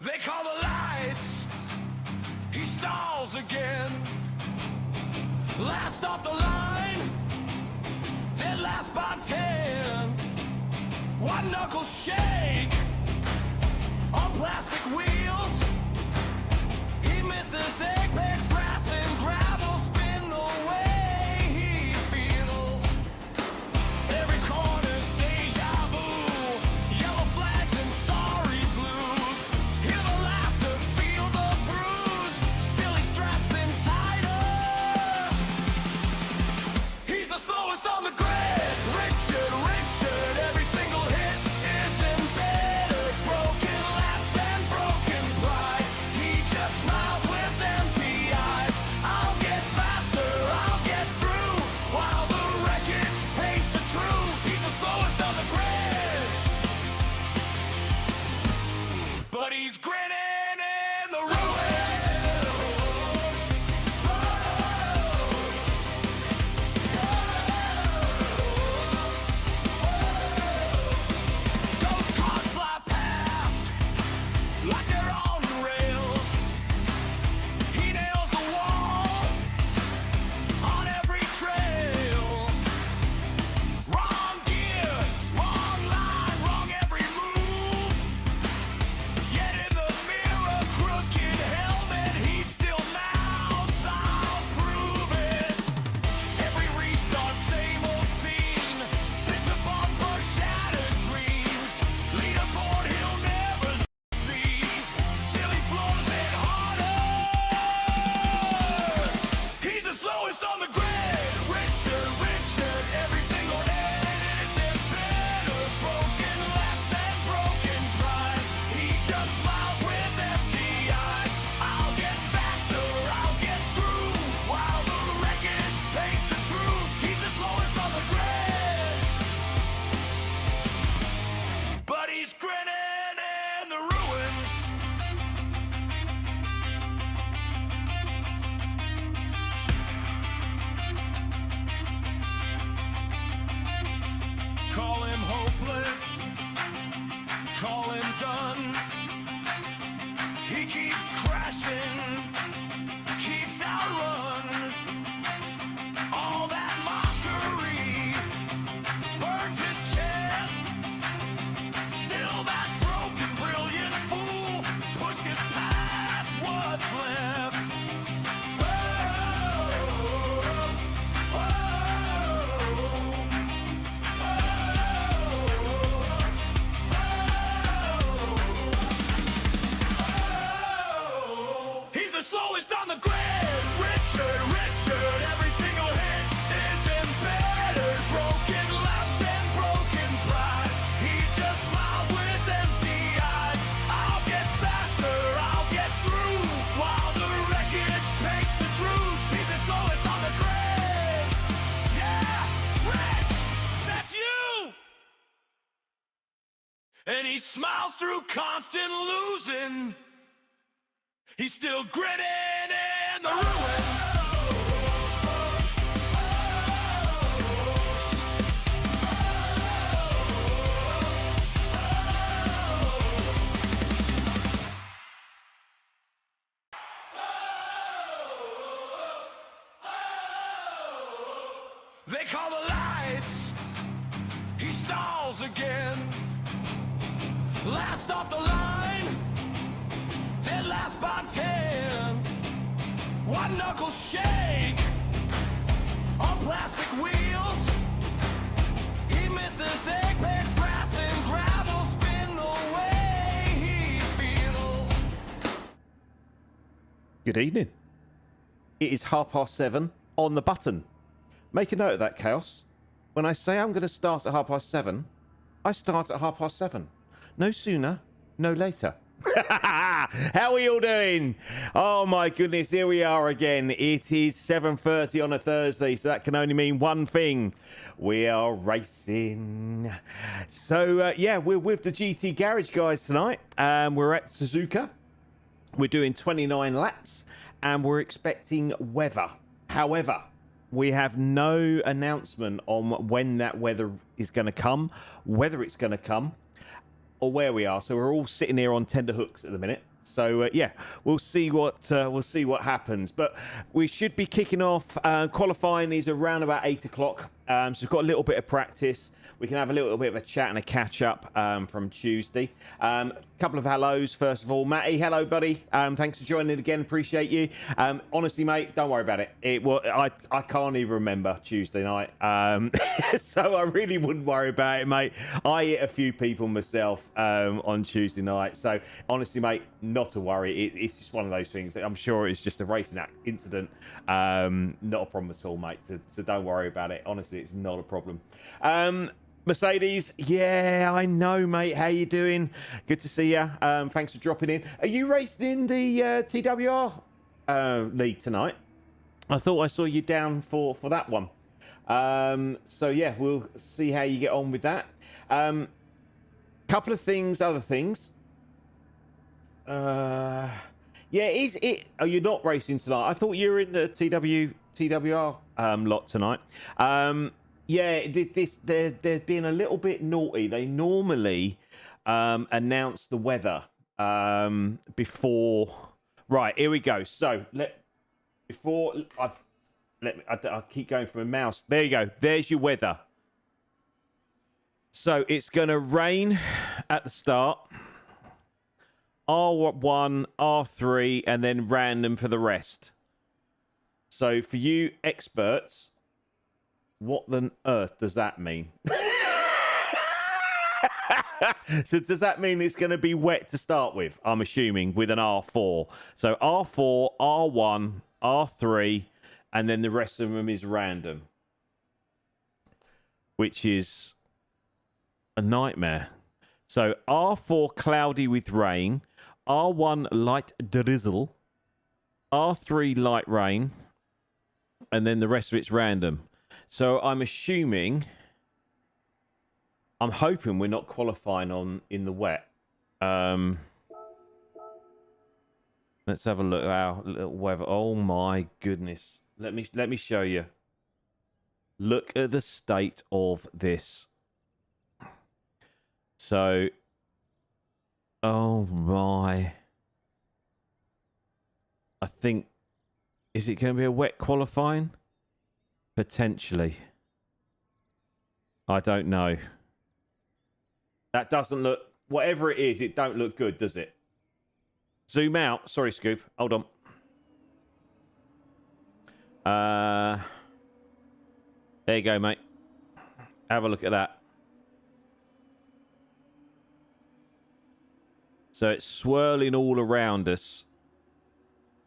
They call the lights. He stalls again. Last off the line. Dead last by 10. White knuckle shake on plastic wheels. He misses apex grass and gravel. Spin the way he feels. Every corner's deja vu. Yellow flags and sorry blues. Hear the laughter, feel the bruise. Still he straps him tighter. He's the slowest on the grid. Richard, every single hit is embedded. Broken laps and broken pride. He just smiles with empty eyes. I'll get faster, I'll get through. While the wreckage paints the truth. He's the slowest on the grid. But he's grinning in the ruins. Those cars fly past like they're on rails. He nails the wall on every trail. Wrong gear, wrong line, wrong every move. Yet in the mirror, crooked helmet, he still mouths, I'll prove it. Every restart, same old scene. Bits of bumper, shattered dreams. Leaderboard he'll never see. Still he floors it harder. He's the slowest on the grid. Richard, every single hit is embedded. Broken laps and broken pride. He just smiles with empty eyes. I'll get faster, I'll get through. While the wreckage paints the truth. He's the slowest on the grid. But he's grinning in the ruins. Call him hopeless, call him done. He keeps crashing, keeps outrun. All that mockery burns his chest. Still that broken, brilliant fool pushes past what's left. He's the slowest on the grid. Richard, every single hit is embedded. Broken laps and broken pride. He just smiles with empty eyes. I'll get faster, I'll get through. While the wreckage paints the truth. He's the slowest on the grid. Yeah, Rich, that's you. And he smiles through constant losing. He's still grinning in the ruins. They call the lights. He stalls again. Last off the line. Dead last by 10. White knuckle shake on plastic wheels. He misses apex grass and gravel. Spin the way he feels. Good evening. It is 7:30 on the button. Make a note of that, Chaos. When I say I'm going to start at 7:30, I start at 7:30. No sooner, no later. How are we all doing? Oh my goodness, here we are again. It is 7:30 on a Thursday, so that can only mean one thing. We are racing. So yeah, we're with the GT Garage guys tonight. We're at Suzuka. We're doing 29 laps and we're expecting weather. However, we have no announcement on when that weather is going to come, whether it's going to come. or where we are. So we're all sitting here on tender hooks at the minute. So yeah, we'll see what happens. But we should be kicking off. Qualifying is around about 8 o'clock. So we've got a little bit of practice. We can have a little bit of a chat and a catch up from Tuesday. A couple of hellos, first of all. Matty, hello, buddy. Thanks for joining again. Appreciate you. Honestly, mate, don't worry about it. I can't even remember Tuesday night. So I really wouldn't worry about it, mate. I hit a few people myself on Tuesday night. So honestly, mate, not to worry. It's just one of those things. I'm sure it's just a racing incident. Not a problem at all, mate. So don't worry about it. Honestly, it's not a problem. Mercedes, yeah, I know, mate. How you doing? Good to see you. Thanks for dropping in. Are you racing in the TWR league tonight? I thought I saw you down for that one. So yeah, we'll see how you get on with that. Couple of things, other things. Yeah, is it? Oh, you're not racing tonight. I thought you were in the TWR lot tonight. Yeah, they're being a little bit naughty. They normally announce the weather before. Right, here we go. So I keep going for a mouse. There you go. There's your weather. So it's going to rain at the start. R1, R3, and then random for the rest. So for you experts, what on earth does that mean? So does that mean it's going to be wet to start with? I'm assuming with an R4. So R4, R1, R3, and then the rest of them is random, which is a nightmare. So R4 cloudy with rain, R1 light drizzle, R3 light rain, and then the rest of it's random. So I'm assuming, I'm hoping we're not qualifying in the wet. Let's have a look at our little weather. Oh my goodness. Let me show you. Look at the state of this. So, oh my. I think, is it going to be a wet qualifying? Potentially. I don't know. That doesn't look, whatever it is, it don't look good, does it? Zoom out. Sorry, Scoop. Hold on. There you go, mate. Have a look at that. So it's swirling all around us.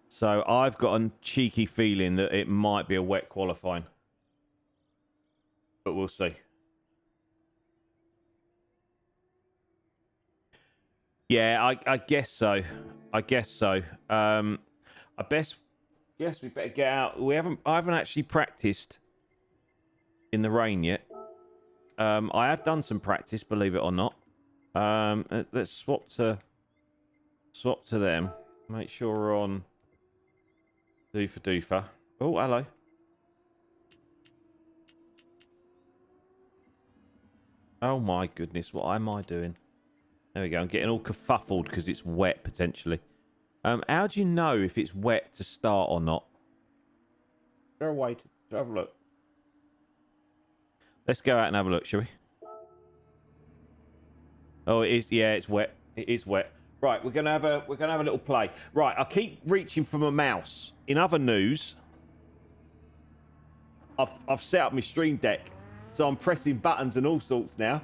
So I've got a cheeky feeling that it might be a wet qualifying. But we'll see. Yeah, I guess so. I guess so. I guess we better get out. I haven't actually practiced in the rain yet. I have done some practice, believe it or not. Let's swap to them. Make sure we're on doofa. Oh, hello. Oh my goodness, what am I doing? There we go. I'm getting all kerfuffled because it's wet potentially. How do you know if it's wet to start or not? Is there a way to have a look? Let's go out and have a look, shall we? Oh, it is. Yeah, it's wet. It is wet. Right, we're gonna have a little play. Right, I keep reaching for my mouse. In other news, I've set up my stream deck, so I'm pressing buttons and all sorts now.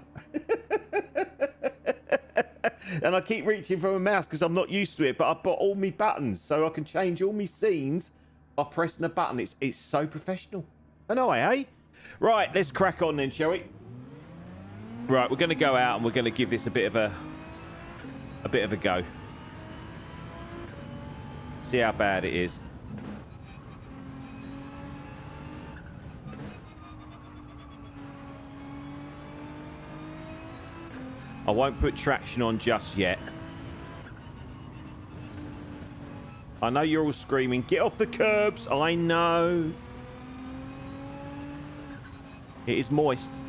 And I keep reaching for my mouse because I'm not used to it, but I've got all my buttons, so I can change all my scenes by pressing a button. It's so professional. I know, eh? Right, let's crack on then, shall we? Right, we're going to go out and we're going to give this a bit of a go. See how bad it is. I won't put traction on just yet. I know you're all screaming, get off the curbs. I know. It is moist.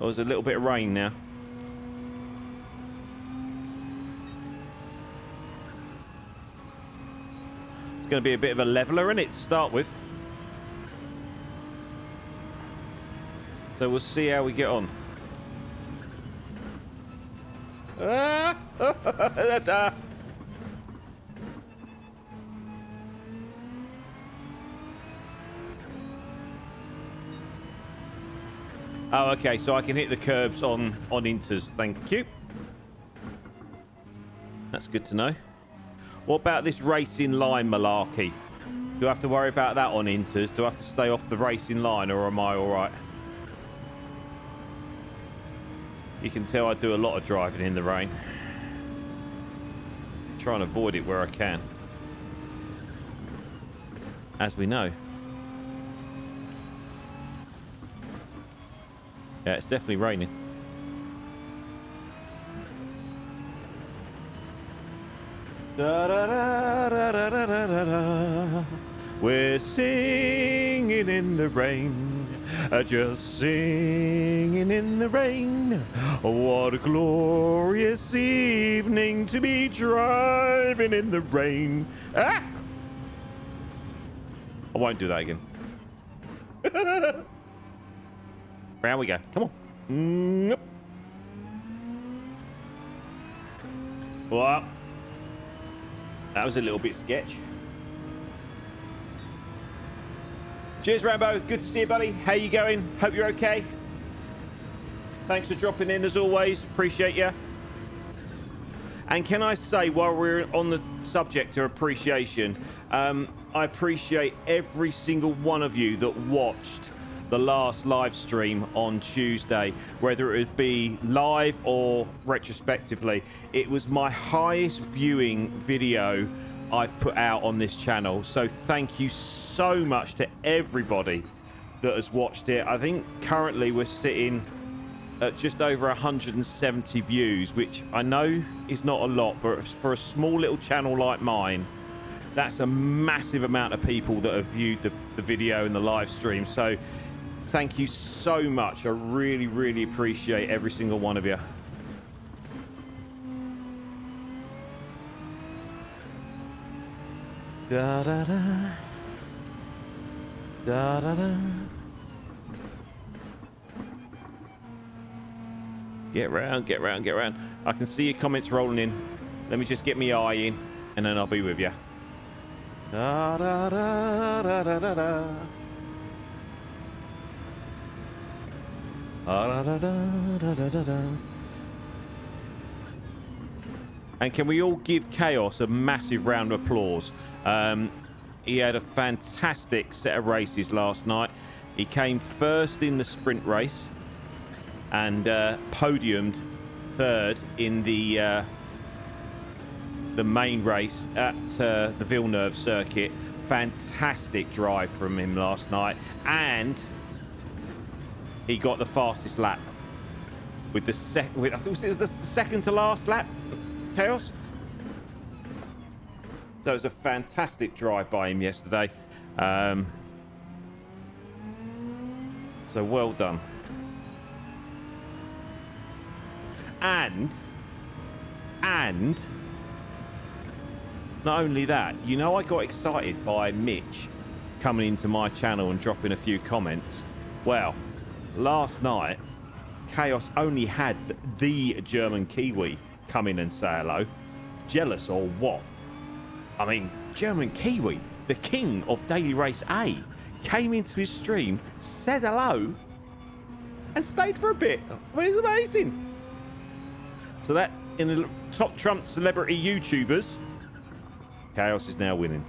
Oh, there's a little bit of rain now. It's going to be a bit of a leveler, isn't it, to start with? So we'll see how we get on. Oh, okay, so I can hit the curbs on inters. Thank you. That's good to know. What about this racing line malarkey? Do I have to worry about that on inters? Do I have to stay off the racing line, or am I all right? You can tell I do a lot of driving in the rain. Try and avoid it where I can. As we know. Yeah, it's definitely raining. Da, da, da, da, da, da, da, da. We're singing in the rain, just singing in the rain. What a glorious evening to be driving in the rain. Ah! I won't do that again. Round we go. Come on. Nope. Well, that was a little bit sketch. Cheers, Rambo. Good to see you, buddy. How you going? Hope you're okay. Thanks for dropping in, as always. Appreciate you. And can I say, while we're on the subject of appreciation, I appreciate every single one of you that watched the last live stream on Tuesday, whether it be live or retrospectively. It was my highest viewing video I've put out on this channel, so thank you so much to everybody that has watched it. I think currently we're sitting at just over 170 views, which I know is not a lot, but for a small little channel like mine, that's a massive amount of people that have viewed the video and the live stream. So thank you so much. I really, really appreciate every single one of you. Da da da. Da da da. Get round, get round, get round. I can see your comments rolling in. Let me just get my eye in, and then I'll be with you. Da da da da da da da. Da da da da da da da. And can we all give Chaos a massive round of applause? He had a fantastic set of races last night. He came first in the sprint race and podiumed third in the main race at the Villeneuve circuit. Fantastic drive from him last night, and he got the fastest lap with the I think it was the second to last lap. Chaos. So it was a fantastic drive by him yesterday. So well done. And not only that, you know, I got excited by Mitch coming into my channel and dropping a few comments. Well, last night, Chaos only had the German Kiwi come in and say hello. Jealous or what? I mean, German Kiwi, the king of Daily Race A, came into his stream, said hello, and stayed for a bit. I mean, it's amazing. So that, in the top Trump celebrity YouTubers, Chaos is now winning.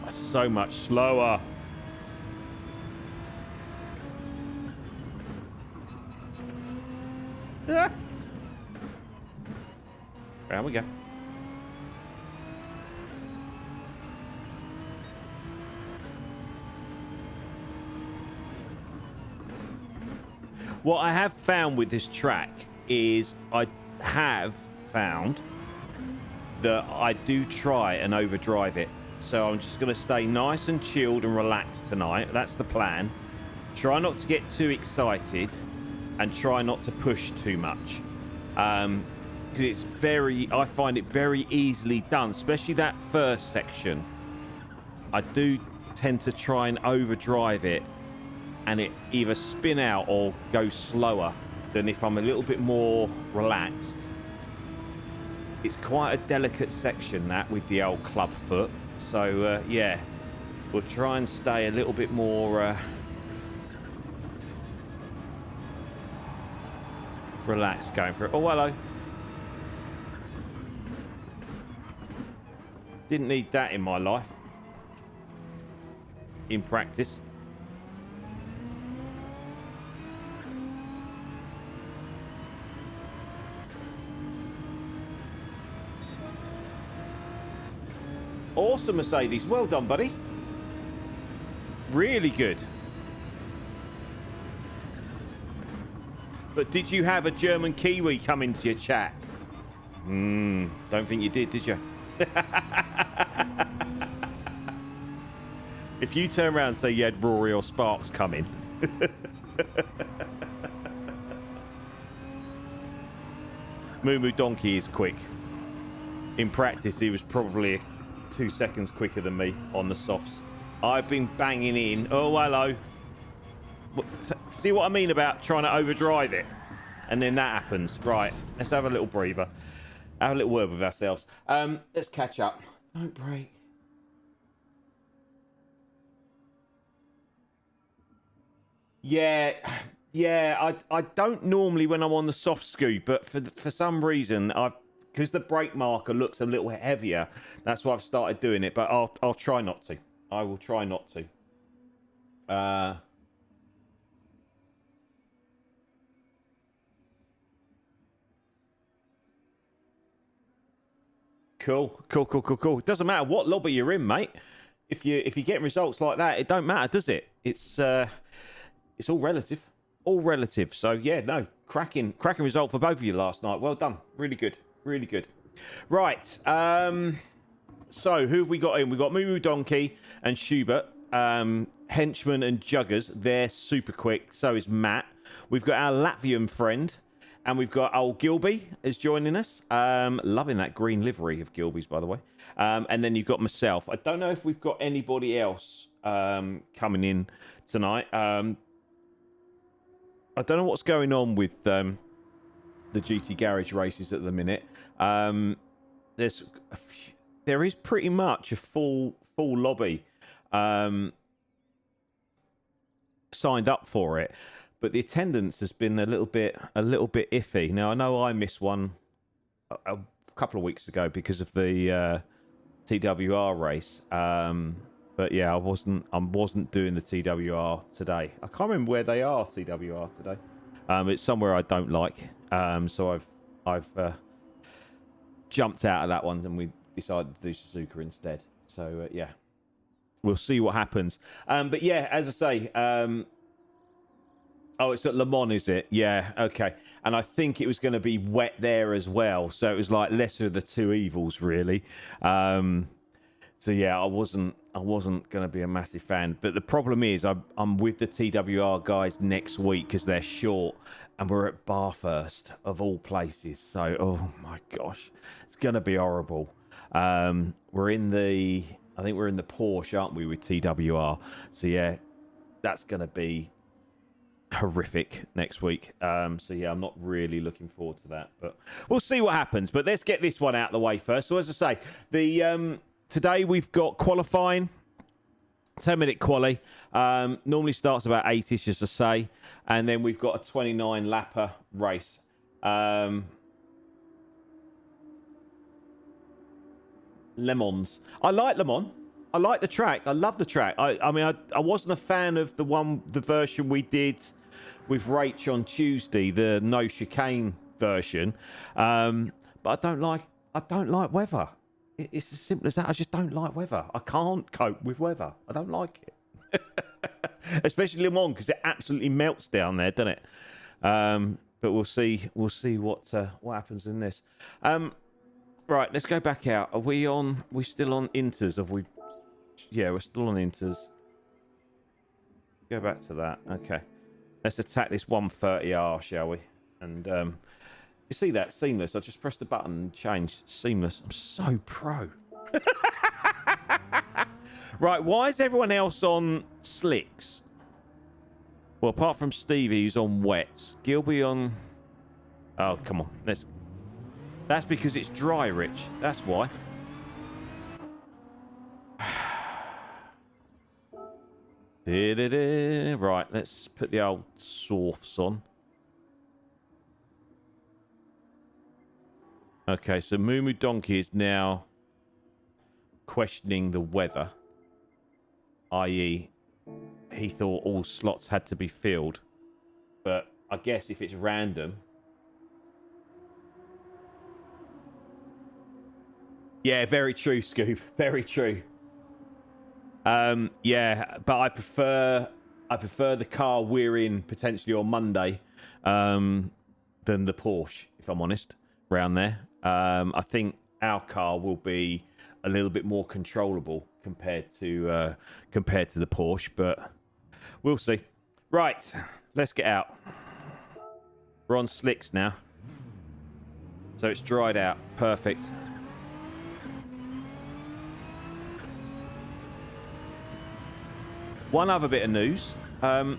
So much slower. Ah. Round we go. What I have found with this track is I have found that I do try and overdrive it. So I'm just going to stay nice and chilled and relaxed tonight. That's the plan. Try not to get too excited and try not to push too much. Because it's I find it very easily done, especially that first section. I do tend to try and overdrive it and it either spin out or go slower than if I'm a little bit more relaxed. It's quite a delicate section, that, with the old club foot. So, yeah, we'll try and stay a little bit more relaxed going for it. Oh, hello. Didn't need that in my life. In practice. Awesome, Mercedes. Well done, buddy. Really good. But did you have a German Kiwi come into your chat? Don't think you did you? If you turn around and say you had Rory or Sparks come in. Moo Donkey is quick. In practice, he was probably 2 seconds quicker than me on the softs. I've been banging in. Oh, hello. See what I mean about trying to overdrive it? And then that happens. Right, let's have a little breather. Have a little word with ourselves. Let's catch up. Don't break. Yeah, I don't normally when I'm on the soft scoop, but for some reason, because the brake marker looks a little heavier, that's why I've started doing it, but I'll try not to. I will try not to. Cool. It doesn't matter what lobby you're in, mate. If you get results like that, it don't matter, does it? It's all relative. All relative. So yeah, no, cracking result for both of you last night. Well done. Really good. Right. So who have we got in? We've got Moo Donkey and Schubert. Henchman and Juggers. They're super quick. So is Matt. We've got our Latvian friend. And we've got old Gilby is joining us. Loving that green livery of Gilby's, by the way. And then you've got myself. I don't know if we've got anybody else coming in tonight. I don't know what's going on with the GT Garage races at the minute. There is pretty much a full lobby signed up for it. But the attendance has been a little bit iffy. Now I know I missed one a couple of weeks ago because of the TWR race. But yeah, I wasn't doing the TWR today. I can't remember where they are. TWR today. It's somewhere I don't like. So I've jumped out of that one and we decided to do Suzuka instead. So yeah, we'll see what happens. But yeah, as I say. Oh, it's at Le Mans, is it? Yeah, okay. And I think it was going to be wet there as well. So it was like lesser of the two evils, really. So yeah, I wasn't going to be a massive fan. But the problem is I'm with the TWR guys next week because they're short. And we're at Bathurst, of all places. So, oh my gosh, it's going to be horrible. I think we're in the Porsche, aren't we, with TWR? So yeah, that's going to be horrific next week. So yeah, I'm not really looking forward to that, but we'll see what happens. But let's get this one out of the way first. So as I say, the today we've got qualifying, 10-minute quali. Normally starts about 8ish, as I say, and then we've got a 29 lapper race. Le Mans. I like Le Mans. I like the track. I love the track. I mean, I wasn't a fan of the version we did with Rach on Tuesday, the no chicane version. But I don't like weather. It's as simple as that. I just don't like weather. I can't cope with weather. I don't like it. Especially Le Mans, because it absolutely melts down there, doesn't it? But we'll see what happens in this. Right, let's go back out. Are we still on Inters? Have we? Yeah, we're still on Inters. Go back to that. Okay. Let's attack this 130R, shall we? And you see that? Seamless. I just pressed the button and changed. Seamless. I'm so pro. Right, why is everyone else on slicks? Well, apart from Stevie, who's on wets. Gilby on... Oh, come on. That's because it's dry, Rich. That's why. Right, let's put the old softs on. Okay, so Moo Donkey is now questioning the weather. I.e., he thought all slots had to be filled. But I guess if it's random... Yeah, very true, Scoob. Very true. Yeah, but I prefer the car we're in potentially on Monday than the Porsche, if I'm honest, around there. I think our car will be a little bit more controllable compared to the Porsche, but we'll see. Right, let's get out. We're on slicks now, so it's dried out. Perfect. One other bit of news. I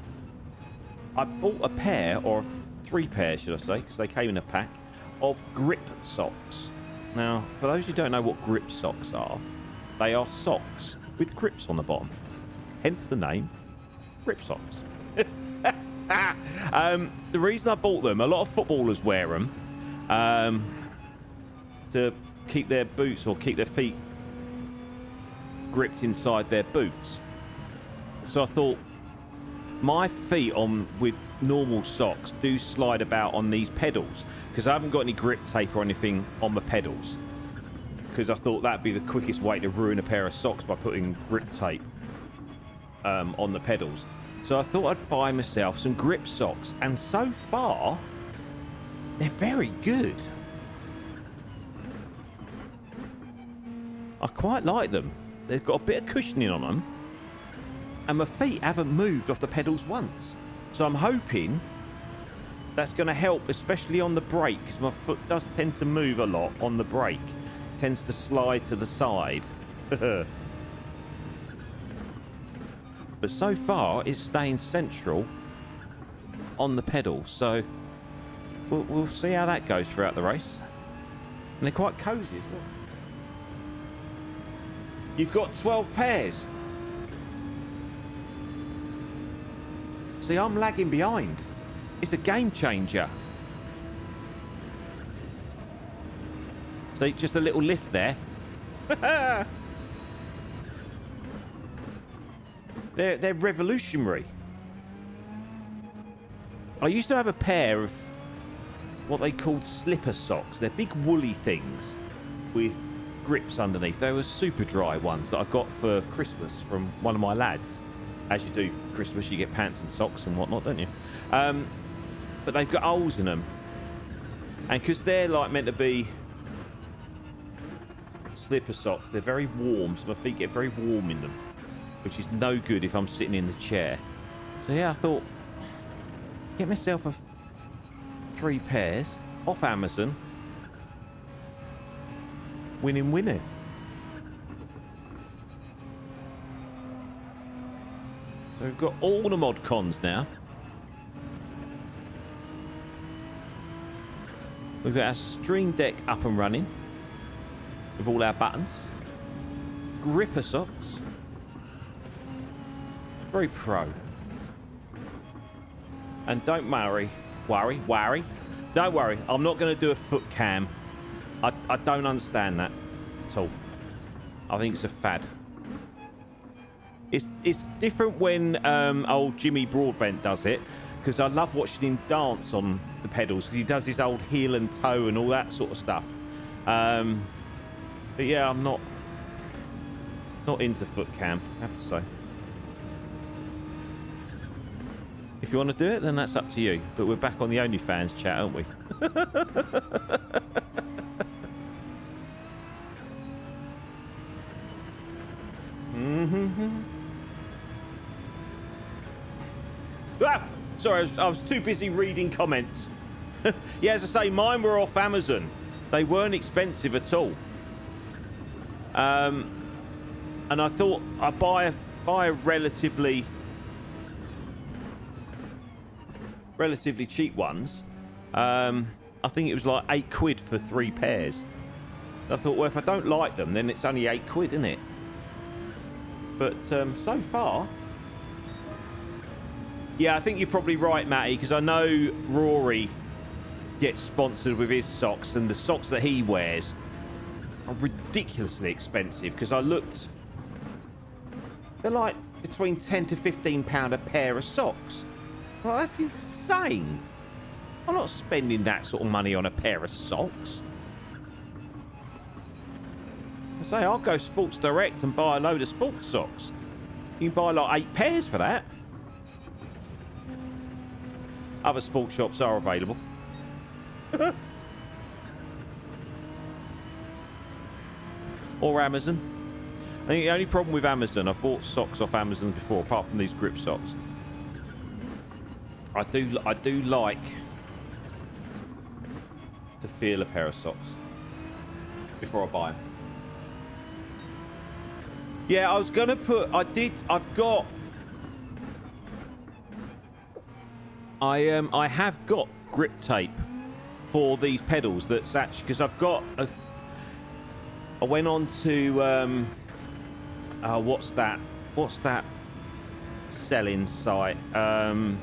bought a pair, or 3 pairs, should I say, because they came in a pack, of grip socks. Now, for those who don't know what grip socks are, they are socks with grips on the bottom. Hence the name, grip socks. The reason I bought them, a lot of footballers wear them to keep their boots or keep their feet gripped inside their boots. So I thought, my feet with normal socks do slide about on these pedals because I haven't got any grip tape or anything on the pedals, because I thought that'd be the quickest way to ruin a pair of socks by putting grip tape on the pedals. So I thought I'd buy myself some grip socks, and so far they're very good. I quite like them. They've got a bit of cushioning on them, and my feet haven't moved off the pedals once. So I'm hoping that's going to help, especially on the brake, because my foot does tend to move a lot on the brake. It tends to slide to the side. But so far, it's staying central on the pedal. So we'll see how that goes throughout the race. And they're quite cozy as well. You've got 12 pairs. See, I'm lagging behind. It's a game changer. See, just a little lift there. They're revolutionary. I used to have a pair of what they called slipper socks. They're big woolly things with grips underneath. They were super dry ones that I got for Christmas from one of my lads. As you do for Christmas, you get pants and socks and whatnot, don't you? But they've got holes in them. And because they're like meant to be slipper socks, they're very warm, so my feet get very warm in them, which is no good if I'm sitting in the chair. So yeah, I thought, get myself 3 pairs off Amazon. Winning. So we've got all the mod cons now. We've got our Stream Deck up and running with all our buttons. Gripper socks. Very pro. And don't worry. Don't worry. I'm not going to do a foot cam. I don't understand that at all. I think it's a fad. It's different when old Jimmy Broadbent does it, because I love watching him dance on the pedals, because he does his old heel and toe and all that sort of stuff. But yeah, I'm not into foot cam, I have to say. If you want to do it, then that's up to you. But we're back on the OnlyFans chat, aren't we? Ah, sorry, I was too busy reading comments. Yeah, as I say, mine were off Amazon. They weren't expensive at all. And I thought I'd buy a relatively cheap ones. I think it was like £8 for 3 pairs. I thought, well, if I don't like them, then it's only £8, isn't it? But so far, yeah, I think you're probably right, Matty, because I know Rory gets sponsored with his socks, and the socks that he wears are ridiculously expensive. Because I looked, they're like between £10 to £15 a pair of socks. Well, that's insane. I'm not spending that sort of money on a pair of socks. I say, I'll go Sports Direct and buy a load of sports socks. You can buy like 8 pairs for that. Other sports shops are available. Or Amazon. I think the only problem with Amazon, I've bought socks off Amazon before, apart from these grip socks. I do like to feel a pair of socks before I buy them. Yeah, I was gonna put. I have got grip tape for these pedals. That's actually because I've got a. I went on to what's that selling site? Can't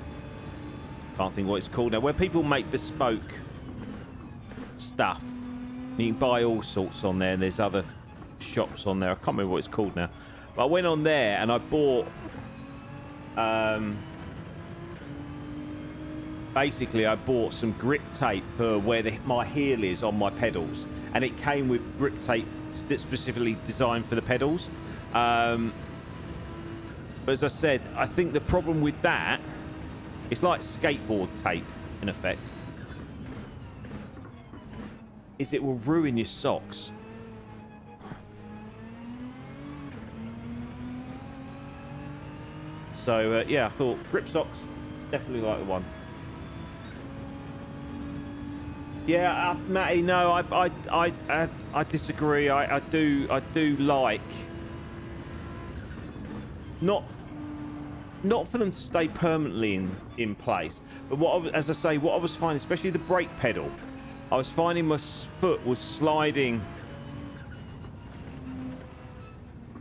think what it's called now. Where people make bespoke stuff. You can buy all sorts on there, and there's other shops on there. I can't remember what it's called now. But I went on there and I bought basically I bought some grip tape for where my heel is on my pedals, and it came with grip tape that's specifically designed for the pedals. But as I said, I think the problem with that, it's like skateboard tape in effect, is it will ruin your socks. So yeah, I thought grip socks, definitely like the one. Yeah, Matty, no, I disagree. I do like not for them to stay permanently in place, but as I say, what I was finding, especially the brake pedal, I was finding my foot was sliding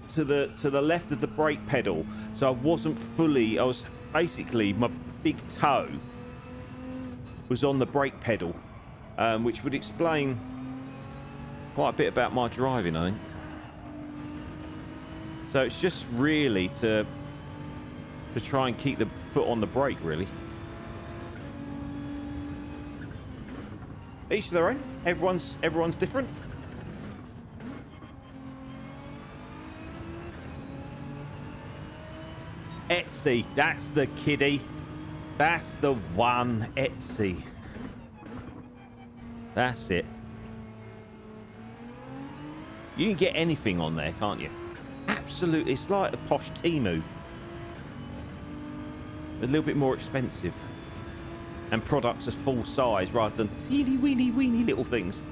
to the left of the brake pedal, so I wasn't fully. I was basically, my big toe was on the brake pedal, which would explain quite a bit about my driving, I think. So it's just really to try and keep the foot on the brake, really. Each to their own. Everyone's different. Etsy, that's the kiddie. That's the one, Etsy. That's it. You can get anything on there, can't you? Absolutely, it's like a posh Temu. A little bit more expensive. And products are full size rather than teeny weeny little things.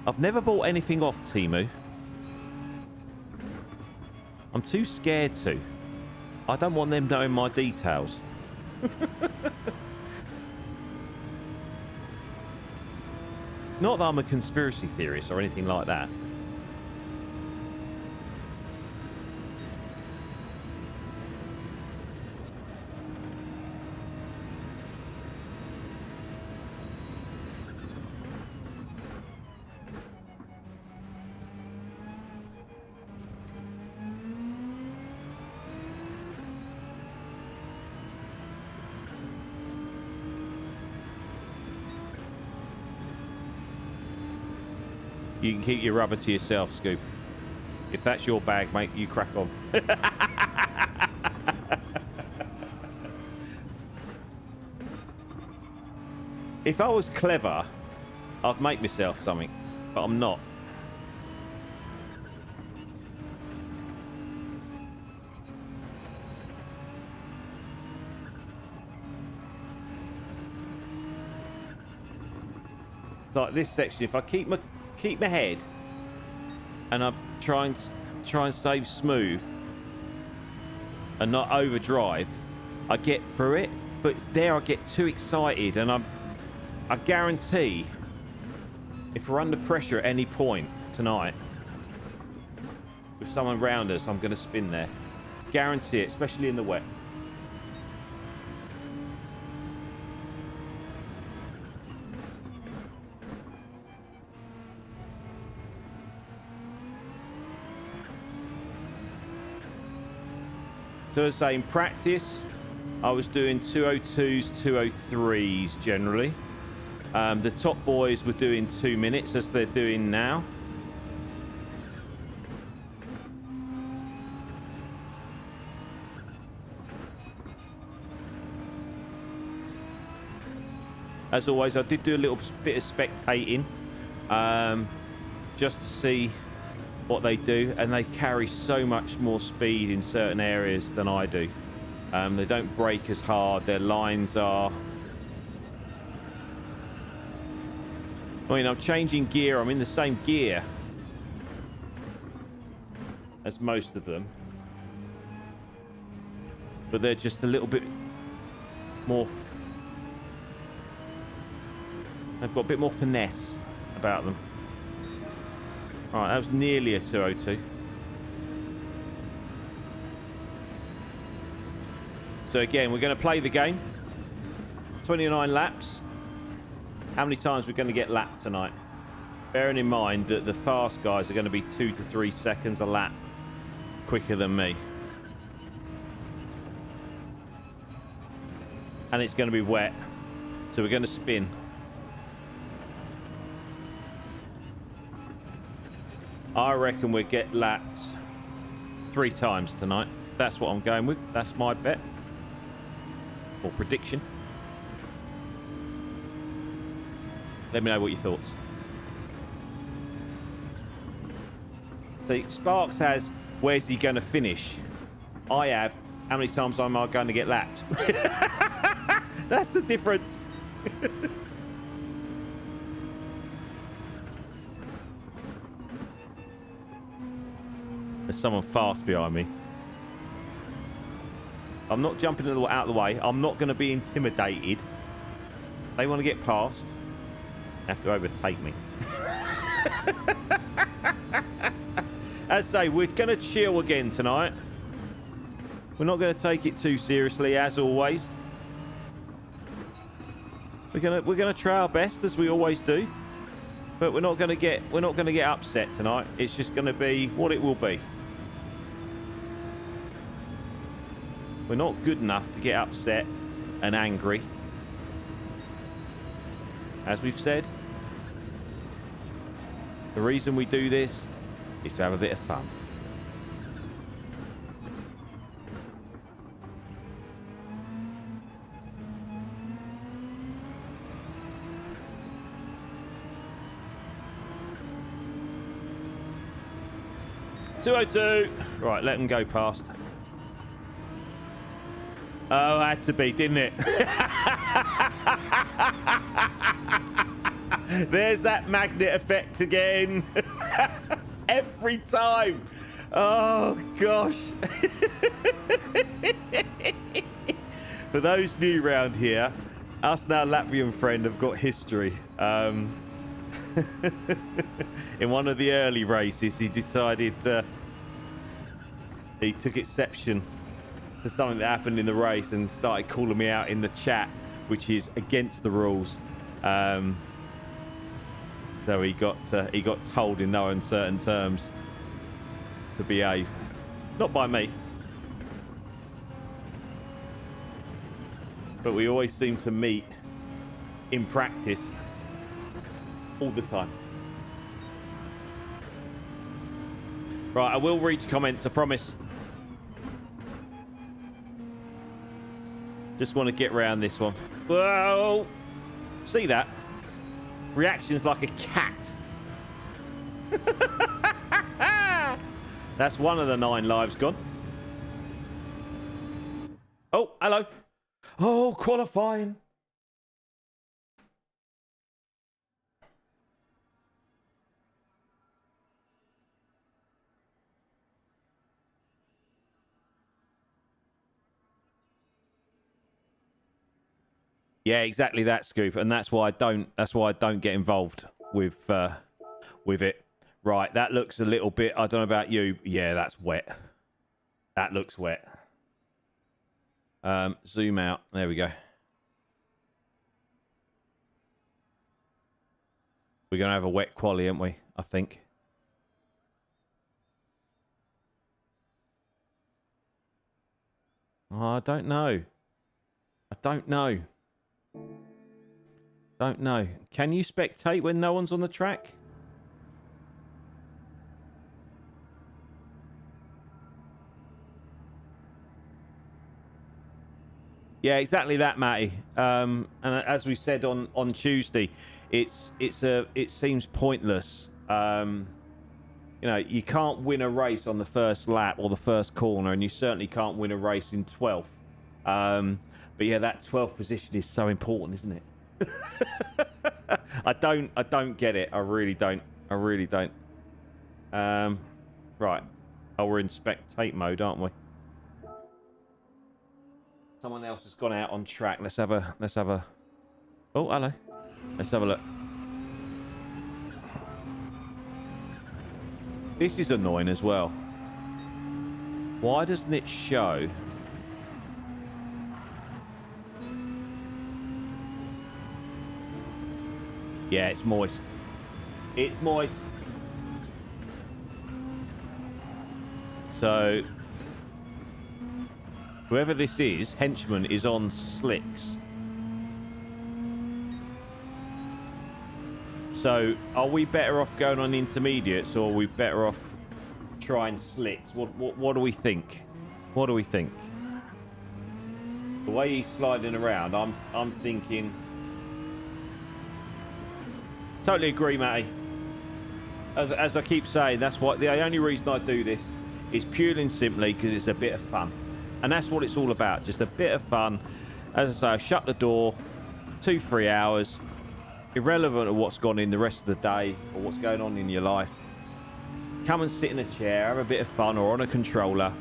I've never bought anything off Temu. I'm too scared to. I don't want them knowing my details. Not that I'm a conspiracy theorist or anything like that. You can keep your rubber to yourself, Scoop. If that's your bag, mate, you crack on. If I was clever, I'd make myself something, but I'm not. like this section, if I keep my head and I try and save smooth and not overdrive, I get through it. But it's there I get too excited, and I guarantee if we're under pressure at any point tonight with someone round us, I'm going to spin there. Guarantee it, especially in the wet. So as I say, in practice, I was doing 202s, 203s generally. The top boys were doing 2 minutes as they're doing now. As always, I did do a little bit of spectating just to see what they do, and they carry so much more speed in certain areas than I do. They don't brake as hard. Their lines are... I mean, I'm changing gear. I'm in the same gear as most of them, but they're just a little bit more... They've got a bit more finesse about them. All right, that was nearly a 202. So again, we're going to play the game. 29 laps. How many times we're going to get lapped tonight? Bearing in mind that the fast guys are going to be 2 to 3 seconds a lap quicker than me. And it's going to be wet. So we're going to spin. I reckon we'll get lapped 3 times tonight. That's what I'm going with. That's my bet. Or prediction. Let me know what your thoughts. So Sparks has, where's he going to finish? I have, how many times am I going to get lapped? That's the difference. There's someone fast behind me. I'm not jumping out of the way. I'm not going to be intimidated. They want to get past. They have to overtake me. As I say, we're going to chill again tonight. We're not going to take it too seriously, as always. We're going to try our best, as we always do. But we're not going to get upset tonight. It's just going to be what it will be. We're not good enough to get upset and angry. As we've said, the reason we do this is to have a bit of fun. .202. Right, let them go past. Oh, had to be, didn't it? There's that magnet effect again. Every time. Oh, gosh. For those new round here, us and our Latvian friend have got history. In one of the early races, he decided he took exception to something that happened in the race and started calling me out in the chat, which is against the rules. So he got told in no uncertain terms to behave. Not by me, but we always seem to meet in practice all the time. Right, I will read comments, I promise. Just want to get around this one. Whoa! See that? Reactions like a cat. That's one of the 9 lives gone. Oh, hello. Oh, qualifying. Yeah, exactly that, Scoop, and that's why I don't. That's why I don't get involved with it. Right, that looks a little bit. I don't know about you. Yeah, that's wet. That looks wet. Zoom out. There we go. We're gonna have a wet quali, aren't we? I think. Oh, I don't know. I don't know. Don't know. Can you spectate when no one's on the track? Yeah, exactly that, Matty. And as we said on Tuesday, it seems pointless. You know, you can't win a race on the first lap or the first corner, and you certainly can't win a race in 12th. But yeah, that 12th position is so important, isn't it? I don't get it. I really don't. I really don't. Right. Oh, we're in spectate mode, aren't we? Someone else has gone out on track. Let's have a. Oh, hello. Let's have a look. This is annoying as well. Why doesn't it show? Yeah, it's moist. It's moist. So, whoever this is, henchman, is on slicks. So, are we better off going on intermediates, or are we better off trying slicks? What do we think? What do we think? The way he's sliding around, I'm thinking. Totally agree, Matty. As I keep saying, that's what the only reason I do this is purely and simply because it's a bit of fun, and that's what it's all about. Just a bit of fun. As I say, I shut the door, 2-3 hours. Irrelevant of what's gone in the rest of the day or what's going on in your life. Come and sit in a chair, have a bit of fun, or on a controller.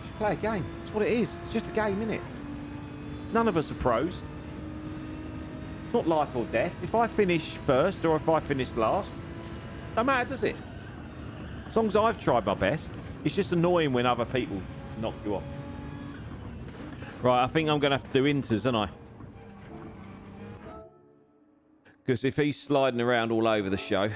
Just play a game. That's what it is. It's just a game, innit? None of us are pros. It's not life or death. If I finish first or if I finish last, no matter, does it? As long as I've tried my best. It's just annoying when other people knock you off. Right, I think I'm going to have to do inters, aren't I? Because if he's sliding around all over the show...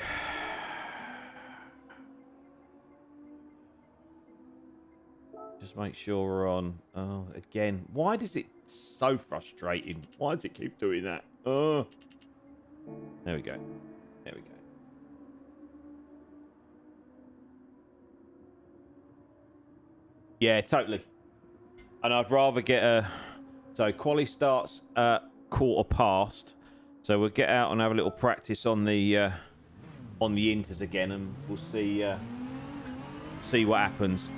Just make sure we're on... Oh, again. Why does it... So frustrating. Why does it keep doing that? Oh. There we go. There we go. Yeah, totally. And I'd rather get a... So, quali starts at 1:15. So we'll get out and have a little practice on the inters again, and we'll see what happens.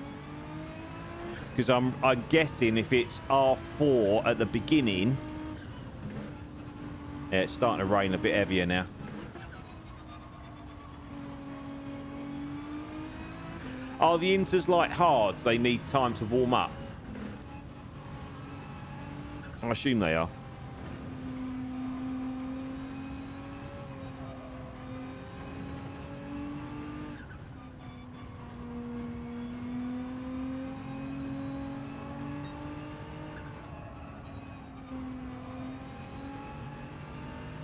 Because I'm guessing if it's R4 at the beginning, yeah, it's starting to rain a bit heavier now. Are the inters like hards? They need time to warm up. I assume they are.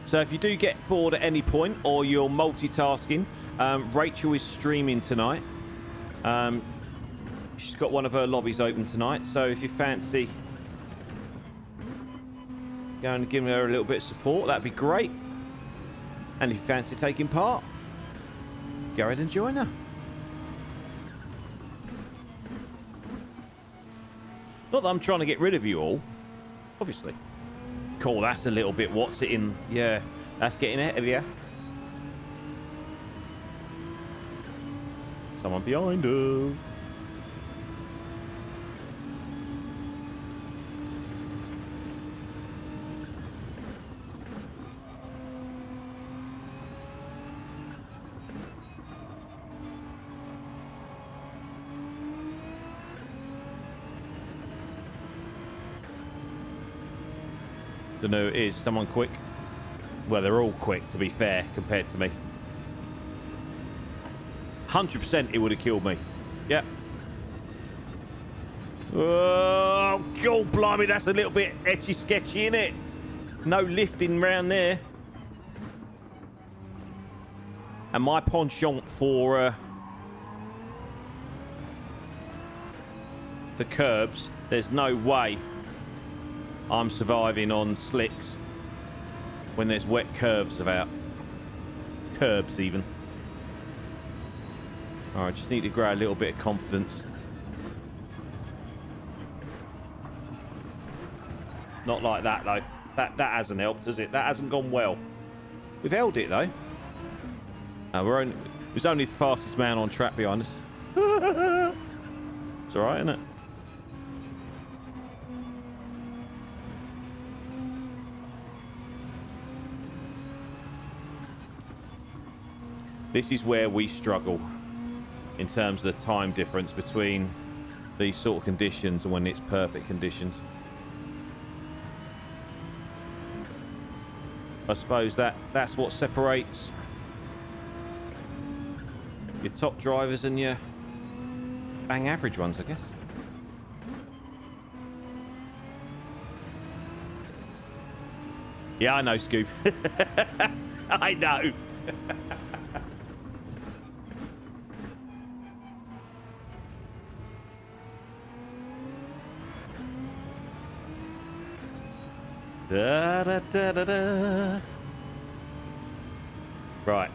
So if you do get bored at any point or you're multitasking, Rachel is streaming tonight. She's got one of her lobbies open tonight. So if you fancy going and giving her a little bit of support, that'd be great. And if you fancy taking part, go ahead and join her. Not that I'm trying to get rid of you all, obviously. Cool, that's a little bit what's it in. Yeah, that's getting ahead of you. Someone behind us. Don't know who it is. Someone quick. Well, they're all quick, to be fair, compared to me. 100% it would have killed me. Yep. Oh, God blimey, that's a little bit etchy-sketchy, innit? No lifting round there. And my penchant for curbs, there's no way I'm surviving on slicks when there's wet curves about. Curbs, even. Alright, just need to grow a little bit of confidence. Not like that, though. That hasn't helped, has it? That hasn't gone well. We've held it, though. It was only the fastest man on track behind us. It's alright, isn't it? This is where we struggle in terms of the time difference between these sort of conditions and when it's perfect conditions. I suppose that's what separates your top drivers and your bang average ones, I guess. Yeah, I know, Scoop. I know. Da, da, da, da, da. Right.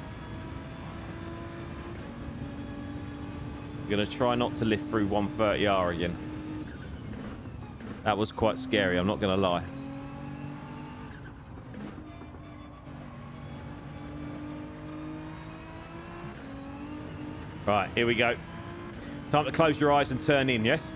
I'm going to try not to lift through 130R again. That was quite scary, I'm not going to lie. Right, here we go. Time to close your eyes and turn in, yes?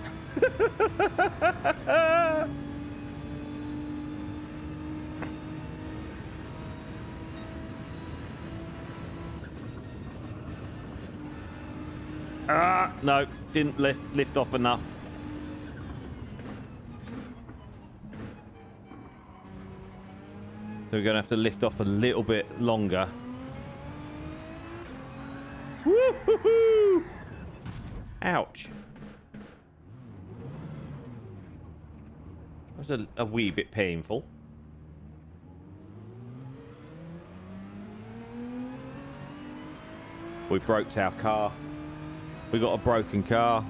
No, didn't lift off enough. So we're going to have to lift off a little bit longer. Woo-hoo-hoo! Ouch. That was a wee bit painful. We broke our car. We got a broken car.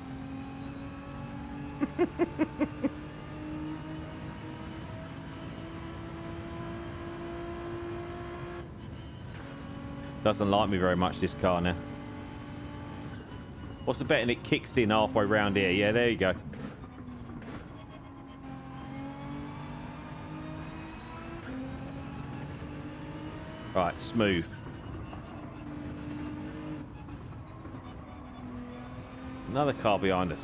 Doesn't like me very much, this car now. What's the betting it kicks in halfway round here? Yeah, there you go. Right, smooth. Another car behind us.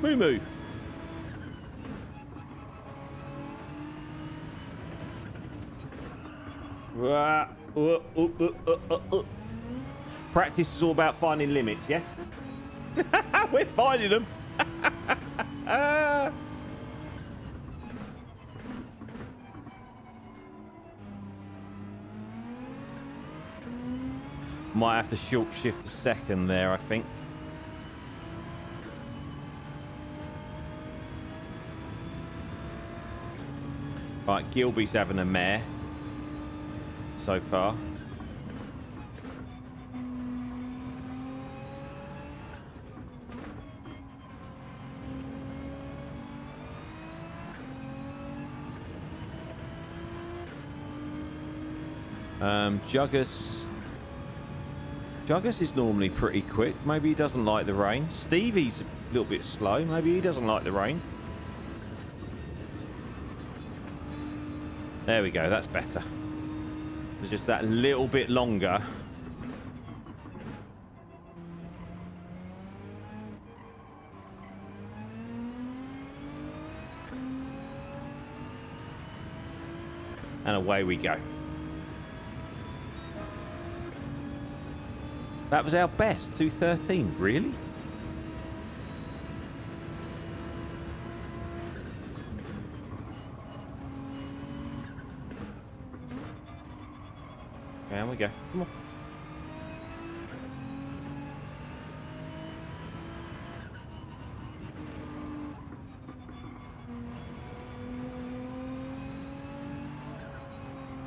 Moo moo. Practice is all about finding limits, yes? We're finding them. Might have to short shift a second there, I think. Right, Gilby's having a mare so far. Juggus is normally pretty quick. Maybe he doesn't like the rain. Stevie's a little bit slow. Maybe he doesn't like the rain. There we go. That's better. It's just that little bit longer. And away we go. That was our best, 213. Really? There we go. Come on.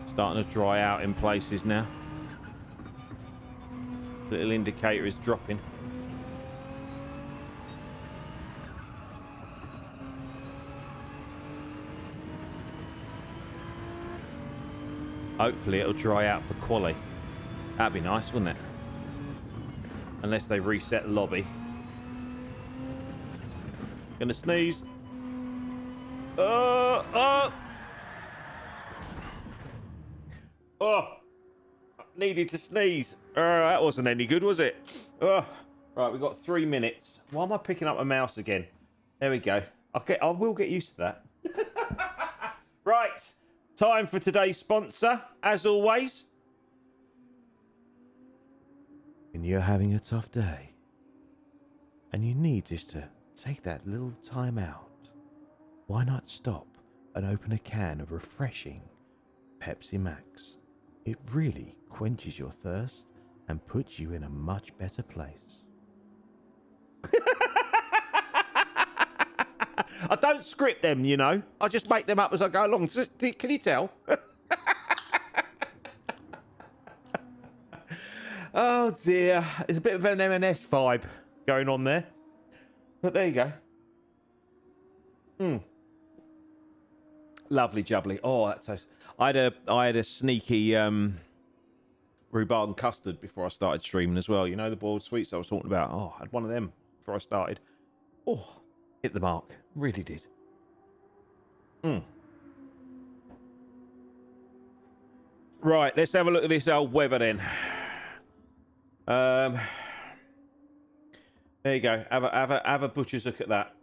Starting to dry out in places now. Little indicator is dropping. Hopefully it'll dry out for quali. That'd be nice, wouldn't it? Unless they reset the lobby. Gonna sneeze. Oh! Needed to sneeze. That wasn't any good, was it? Right, we've got 3 minutes. Why am I picking up a mouse again? There we go. I will get used to that. Right. Time for today's sponsor, as always. When you're having a tough day and you need just to take that little time out, why not stop and open a can of refreshing Pepsi Max? It really quenches your thirst and puts you in a much better place. I don't script them, you know. I just make them up as I go along. Can you tell? Oh dear. There's a bit of an M&S vibe going on there. But there you go. Lovely jubbly. Oh, that tastes... I had a sneaky rhubarb and custard before I started streaming as well. You know, the boiled sweets I was talking about. Oh, I had one of them before I started. Oh, hit the mark. Really did. Right, let's have a look at this old weather then. There you go. Have a butcher's look at that.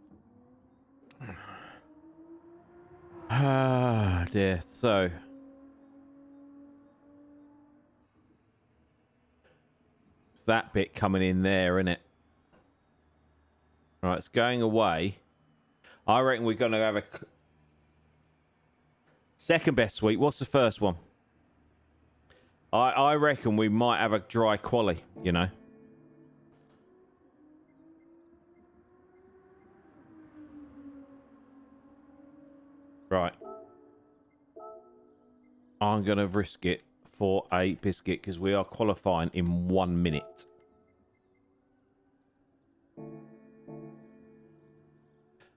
Ah, dear. So, it's that bit coming in there, isn't it? Right, it's going away. I reckon we're going to have a second best week. What's the first one? I reckon we might have a dry quali, you know. Right. I'm going to risk it for a biscuit because we are qualifying in 1 minute.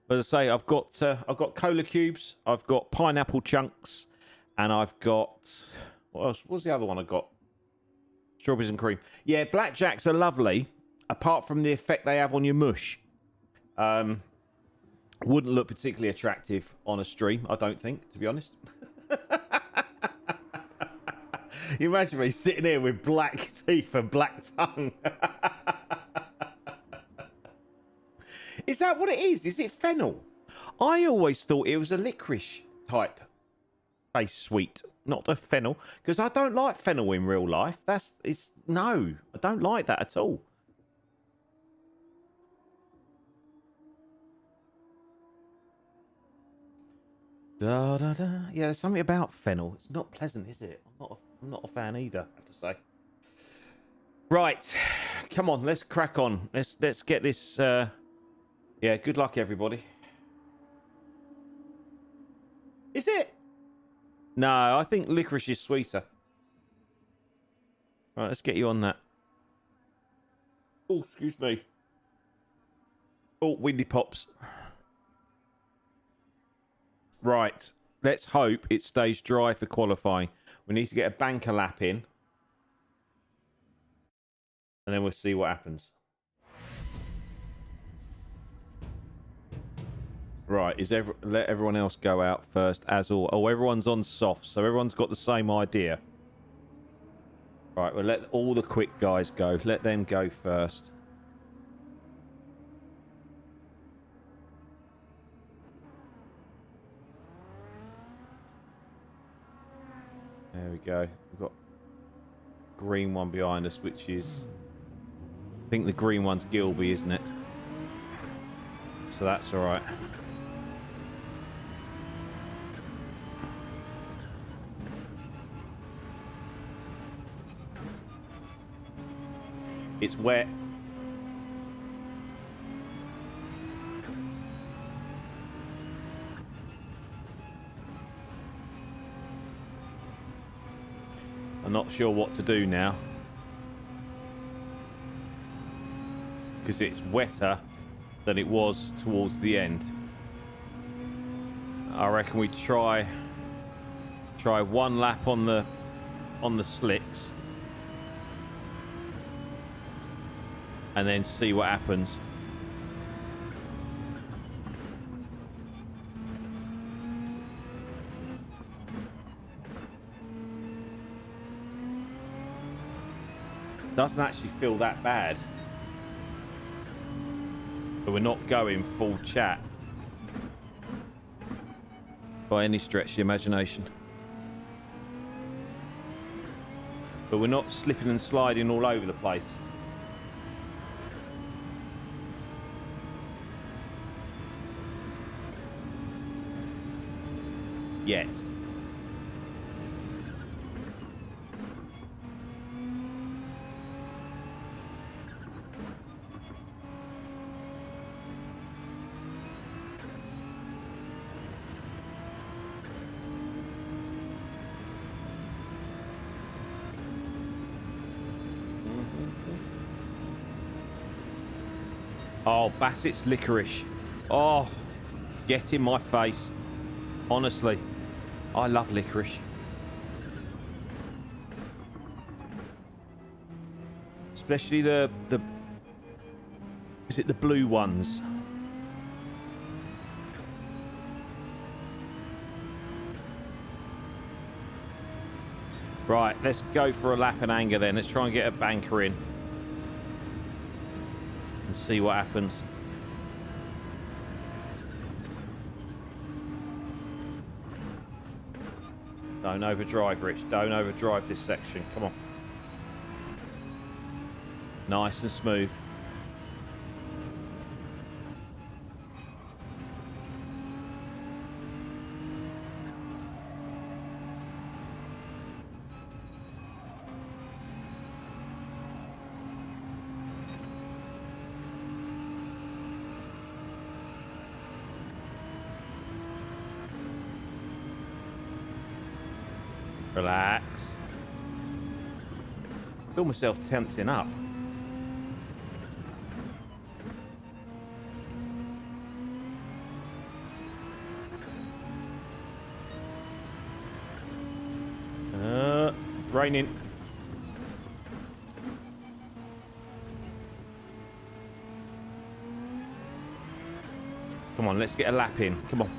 But as I say, I've got cola cubes, I've got pineapple chunks, and I've got... What else? What's the other one I got? Strawberries and cream. Yeah, blackjacks are lovely, apart from the effect they have on your mush. Wouldn't look particularly attractive on a stream, I don't think, to be honest. You imagine me sitting here with black teeth and black tongue. Is that what it is? Is it fennel? I always thought it was a licorice type face sweet, not a fennel, because I don't like fennel in real life. No, I don't like that at all. Da, da, da. Yeah, there's something about fennel. It's not pleasant, is it? I'm not a fan either, I have to say. Right, come on, let's crack on. Let's get this. Yeah, good luck, everybody. Is it? No, I think licorice is sweeter. Right, let's get you on that. Oh, excuse me. Oh, windy pops. Right, let's hope it stays dry for qualifying. We need to get a banker lap in. And then we'll see what happens. Right, let everyone else go out first as all. Oh, everyone's on soft, so everyone's got the same idea. Right, we'll let all the quick guys go. Let them go first. There we go. We've got green one behind us, which is... I think the green one's Gilby, isn't it? So that's all right. It's wet. I'm not sure what to do now. Because it's wetter than it was towards the end. I reckon we try one lap on the slicks. And then see what happens. Doesn't actually feel that bad. But we're not going full chat by any stretch of the imagination. But we're not slipping and sliding all over the place. Yet. Oh, Bassett's licorice. Oh, get in my face. Honestly, I love licorice. Especially the is it the blue ones? Right, let's go for a lap in anger then. Let's try and get a banker in. And see what happens. Don't overdrive, Rich. Don't overdrive this section. Come on. Nice and smooth. Relax. Feel myself tensing up. Raining. Come on, let's get a lap in. Come on.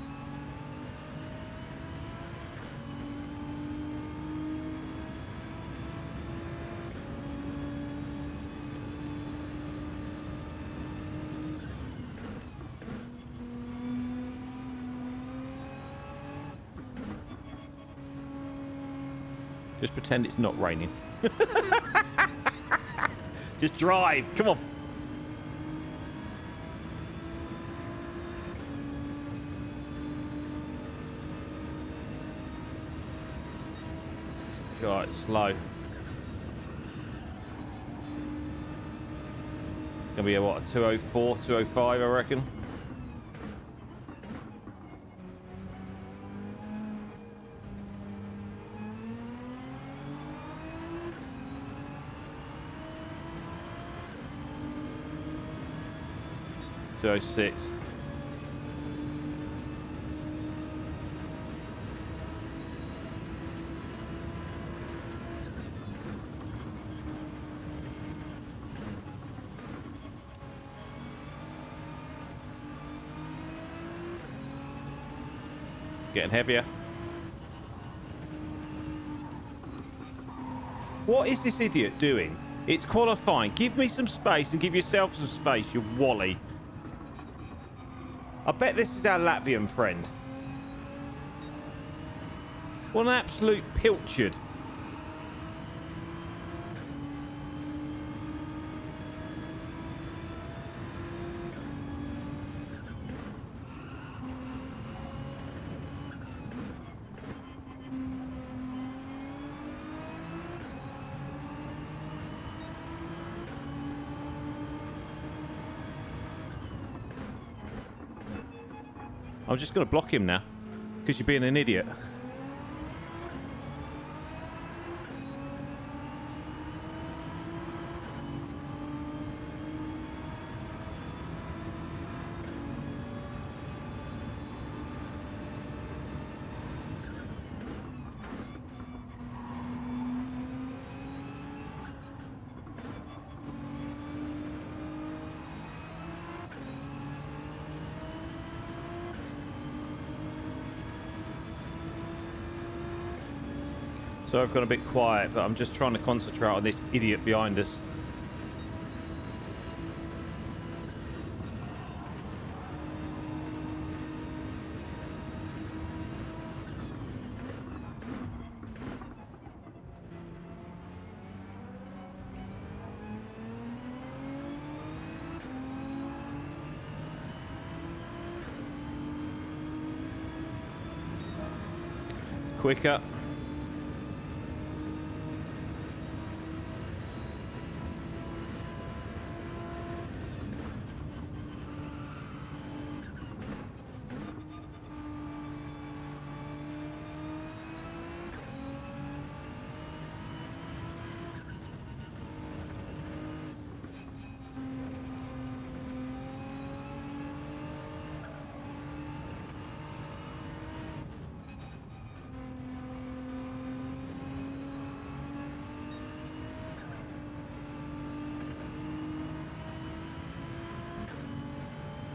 Just pretend it's not raining. Just drive. Come on. God, it's slow. It's going to be a, what, a 204, 205, I reckon. .206. Getting heavier. What is this idiot doing? It's qualifying. Give me some space and give yourself some space, you wally. I bet this is our Latvian friend. What an absolute pilchard. I'm just going to block him now because you're being an idiot. So I've gone a bit quiet, but I'm just trying to concentrate on this idiot behind us. Quicker.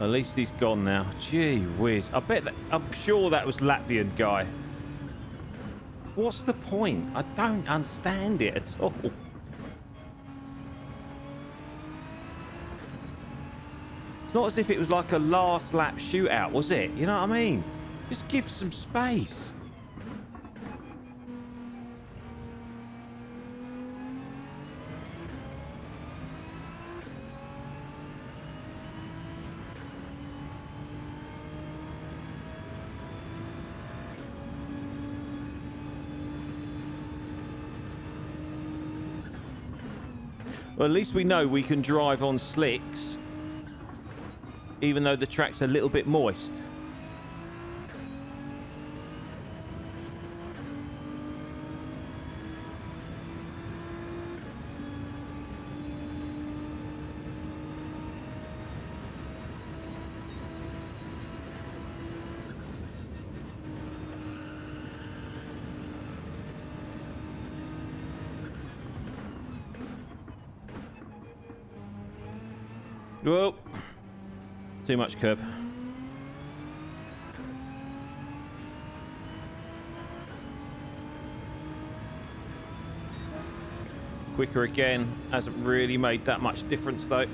At least he's gone now. Gee whiz. I bet that, I'm sure that was Latvian guy. What's the point? I don't understand it at all. It's not as if it was like a last lap shootout, was it? You know what I mean? Just give some space. Well, at least we know we can drive on slicks, even though the track's a little bit moist. Whoa, too much curb. Quicker again, hasn't really made that much difference though.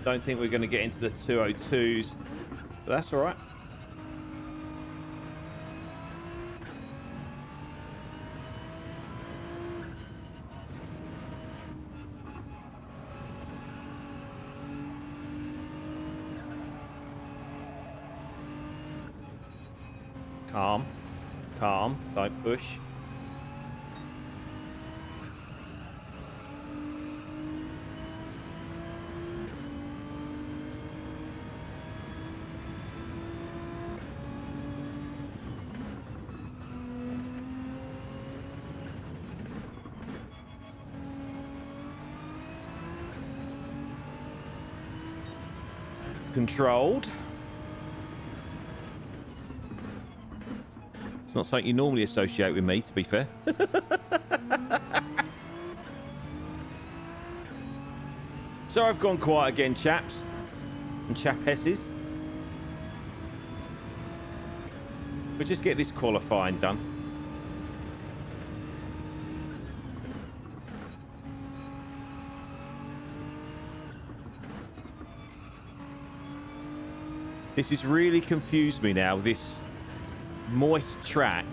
Don't think we're going to get into the 202s, but that's all right. Calm, calm, don't push. Controlled. It's not something you normally associate with me, to be fair. So I've gone quiet again, chaps and chapesses. We'll just get this qualifying done. This has really confused me now, this moist track,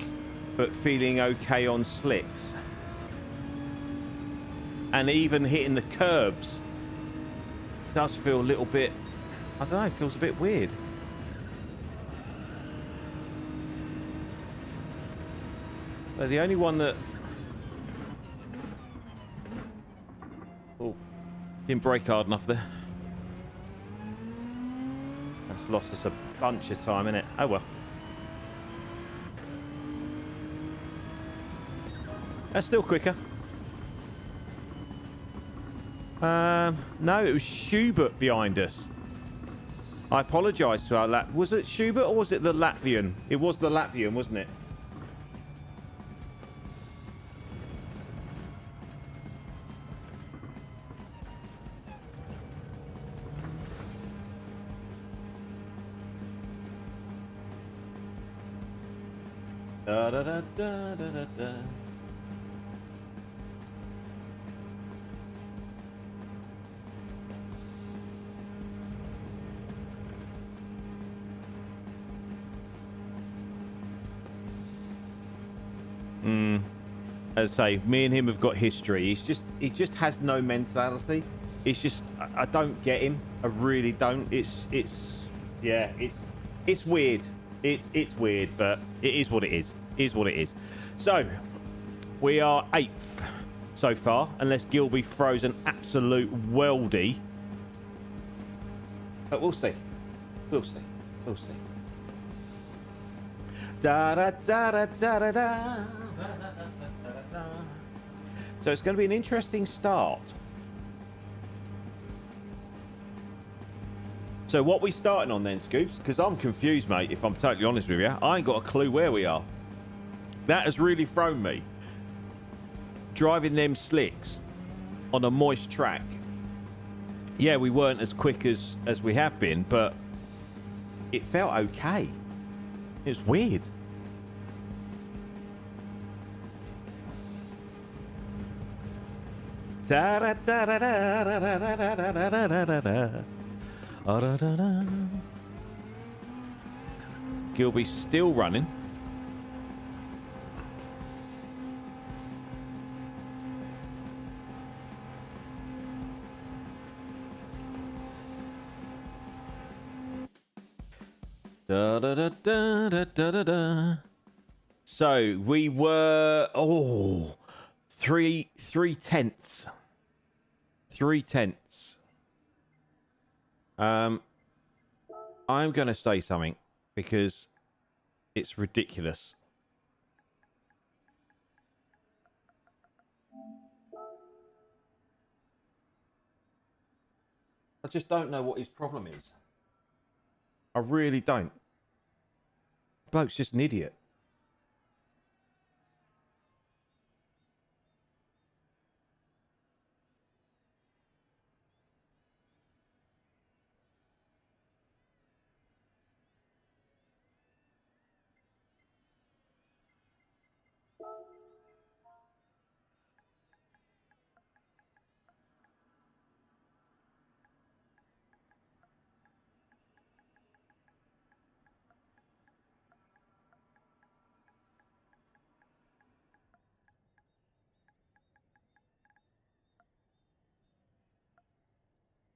but feeling okay on slicks. And even hitting the curbs does feel a little bit, I don't know, it feels a bit weird. So the only one that... Oh, Didn't brake hard enough there. That's lost us a bunch of time, innit? Oh well. That's still quicker. No, it was Schubert behind us. I apologise to our Lat. Was it Schubert or was it the Latvian? It was the Latvian, wasn't it? Da da da da da da da. As I say, me and him have got history. He just has no mentality. It's just I don't get him. I really don't. It's weird. It's weird, but it is what it is. It is what it is. So we are 8th so far, unless Gilby throws an absolute weldy. But we'll see. We'll see. We'll see. Da da da da da da da. So it's going to be an interesting start. So what we starting on then, Scoops? Because I'm confused, mate, if I'm totally honest with you. I ain't got a clue where we are. That has really thrown me. Driving them slicks on a moist track. Yeah, we weren't as quick as we have been, but it felt okay. It was weird. Gilby's still running. So we were 3/10. 3/10. I'm going to say something because it's ridiculous. I just don't know what his problem is. I really don't. Bloke's just an idiot.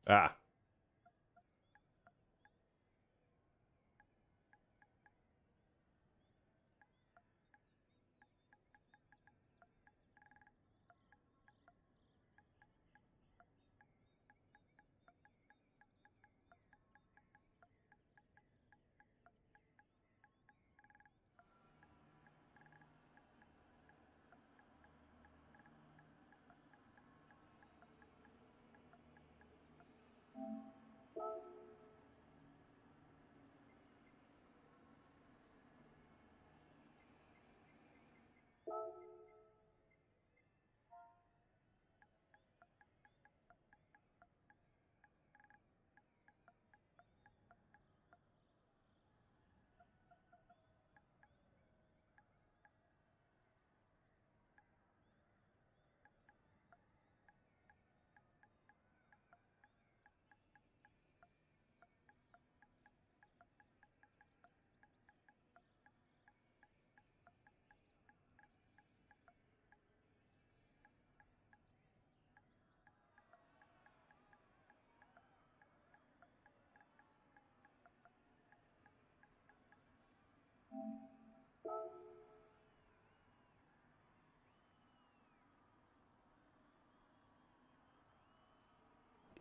Ah.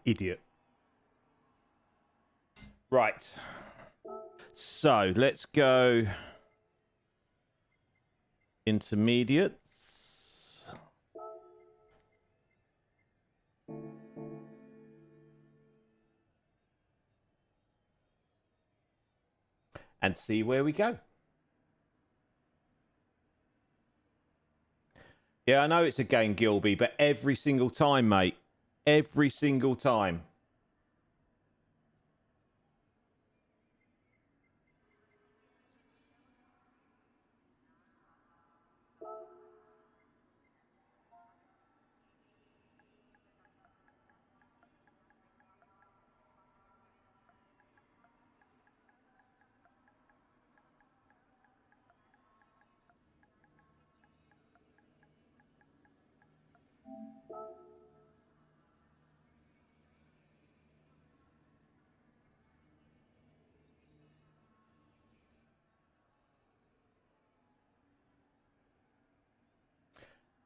Idiot. Right. So let's go intermediates. And see where we go. Yeah, I know it's a game, Gilby, but every single time, mate. Every single time.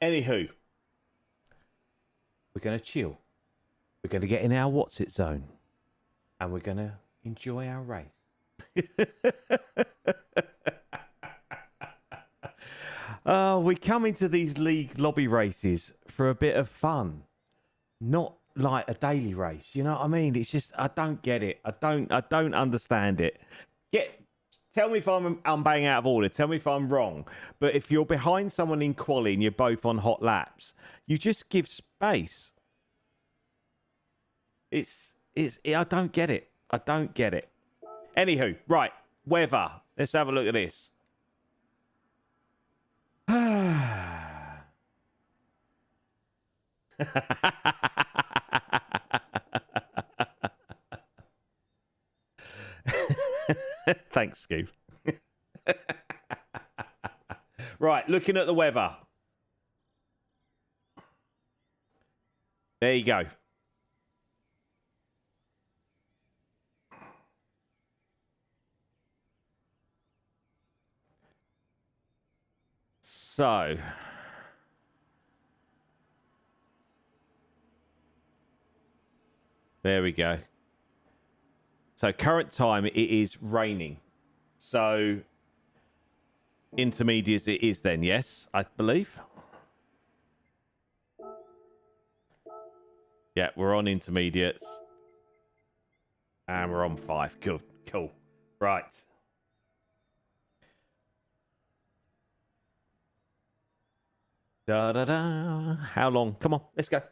Anywho, we're going to chill. We're going to get in our what's it zone. And we're going to enjoy our race. We come into these league lobby races for a bit of fun. Not like a daily race. You know what I mean? It's just, I don't get it. I don't understand it. Tell me if I'm banging out of order. Tell me if I'm wrong. But if you're behind someone in quali and you're both on hot laps, you just give space. I don't get it. I don't get it. Anywho, right. Weather. Let's have a look at this. Thanks, Scoop. Right, looking at the weather. There you go. So, there we go. So current time, it is raining. So intermediates it is then, yes, I believe. Yeah, we're on intermediates. And we're on 5. Good, cool. Right. Da da da. How long? Come on, let's go.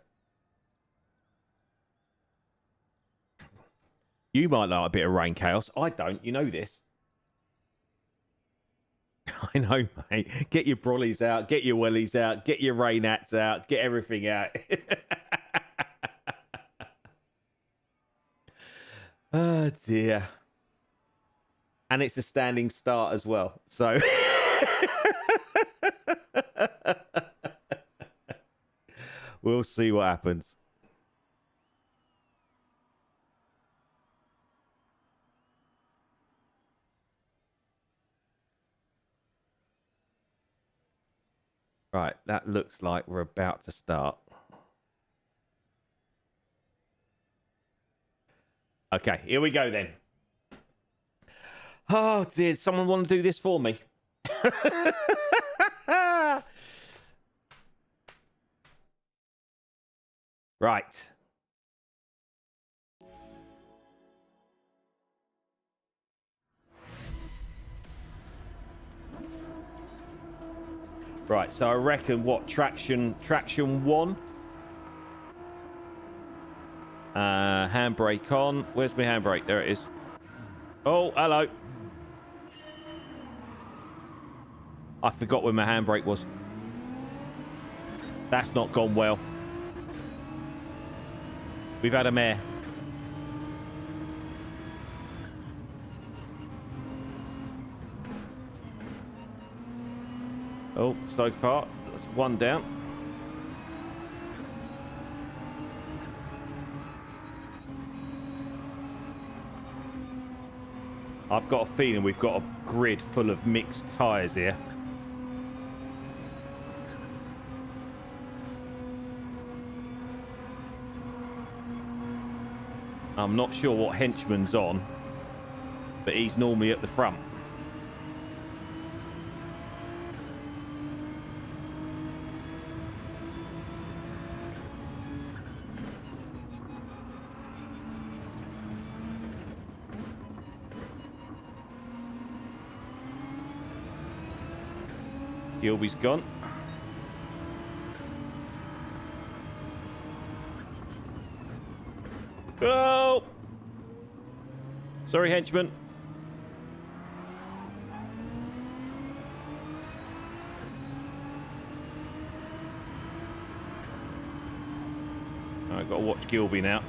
You might like a bit of rain, Chaos. I don't. You know this. I know, mate. Get your brollies out. Get your wellies out. Get your rain hats out. Get everything out. Oh, dear. And it's a standing start as well. So... we'll see what happens. Right, that looks like we're about to start. Okay, here we go then. Oh, dear, someone want to do this for me? Right. Right, so I reckon what traction 1. Handbrake on. Where's my handbrake? There it is. Oh, hello. I forgot where my handbrake was. That's not gone well. We've had a mare. Oh, so far, that's 1 down. I've got a feeling we've got a grid full of mixed tyres here. I'm not sure what henchman's on, but he's normally at the front. Gilby's gone. Oh! Sorry, henchman. I've got to watch Gilby now.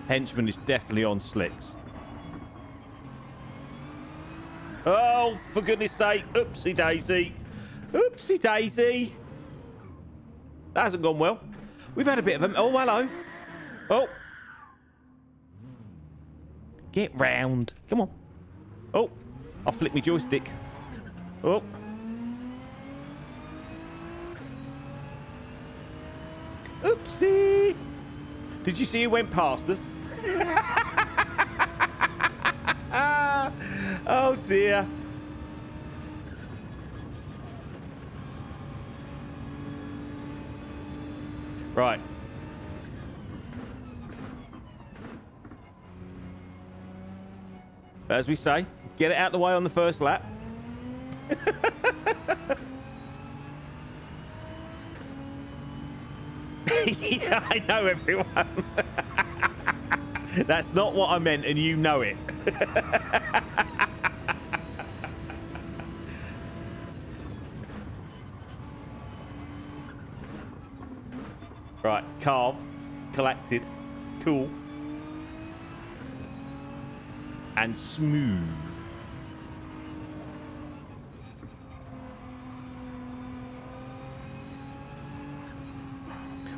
Henchman is definitely on slicks. Oh, for goodness sake. Oopsie daisy. Oopsie daisy. That hasn't gone well. We've had a bit of a... Oh, hello. Oh. Get round. Come on. Oh. I'll flick my joystick. Oh. Oopsie. Did you see who went past us? Oh dear. Right. As we say, get it out of the way on the first lap. Yeah, I know, everyone. That's not what I meant, and you know it. Right, calm, collected, cool, and smooth.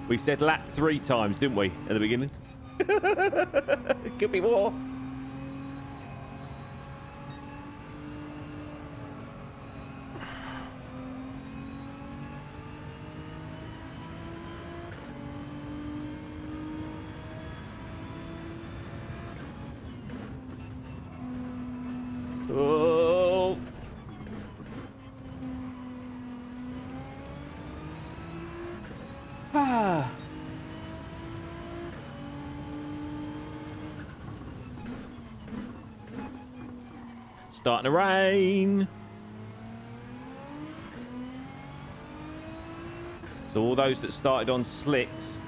We said lap 3 times, didn't we, at the beginning? Could be more. Oh. Ah. Starting to rain. So all those that started on slicks.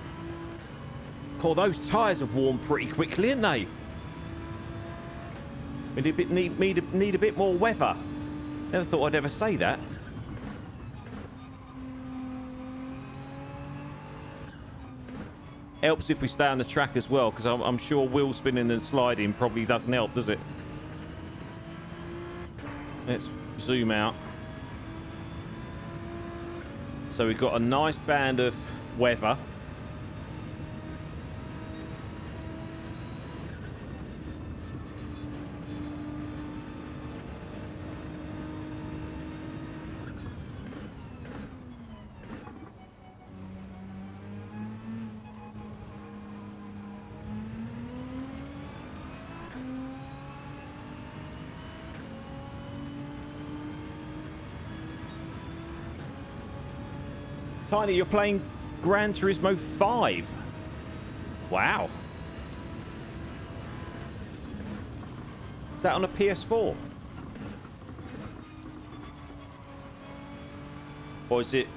Cool, those tyres have worn pretty quickly, haven't they? Need a bit more weather. Never thought I'd ever say that. Helps if we stay on the track as well, because I'm sure wheel spinning and sliding probably doesn't help, does it? Let's zoom out. So we've got a nice band of weather. Tiny, you're playing Gran Turismo 5. Wow. Is that on a PS4? Or is it,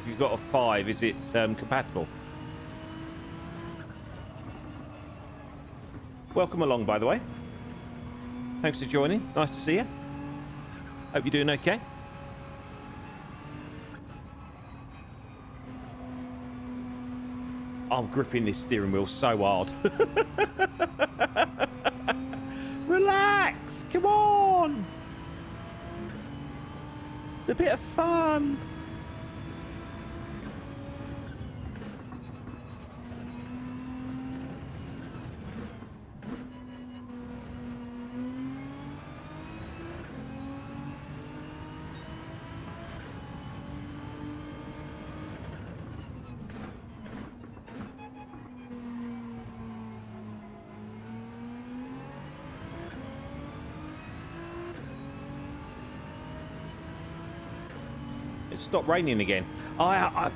if you've got a 5, is it compatible? Welcome along, by the way. Thanks for joining. Nice to see you. Hope you're doing okay. I'm gripping this steering wheel so hard. Relax, come on. It's a bit of fun. It stopped raining again.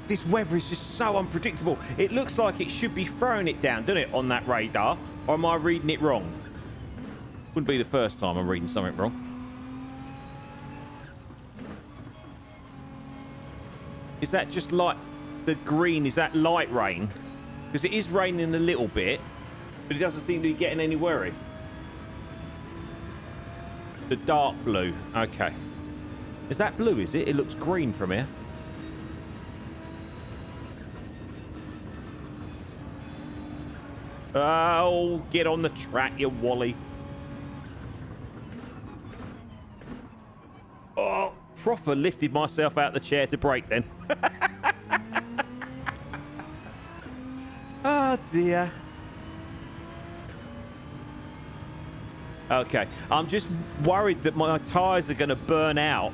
This weather is just so unpredictable. It looks like it should be throwing it down, doesn't it, on that radar? Or am I reading it wrong? Wouldn't be the first time I'm reading something wrong. Is that just like the green? Is that light rain? Because it is raining a little bit, but it doesn't seem to be getting any worry. The dark blue. Okay. Is that blue, is it? It looks green from here. Oh, get on the track, you wally. Oh, proper lifted myself out the chair to brake then. Oh, dear. Okay, I'm just worried that my tyres are going to burn out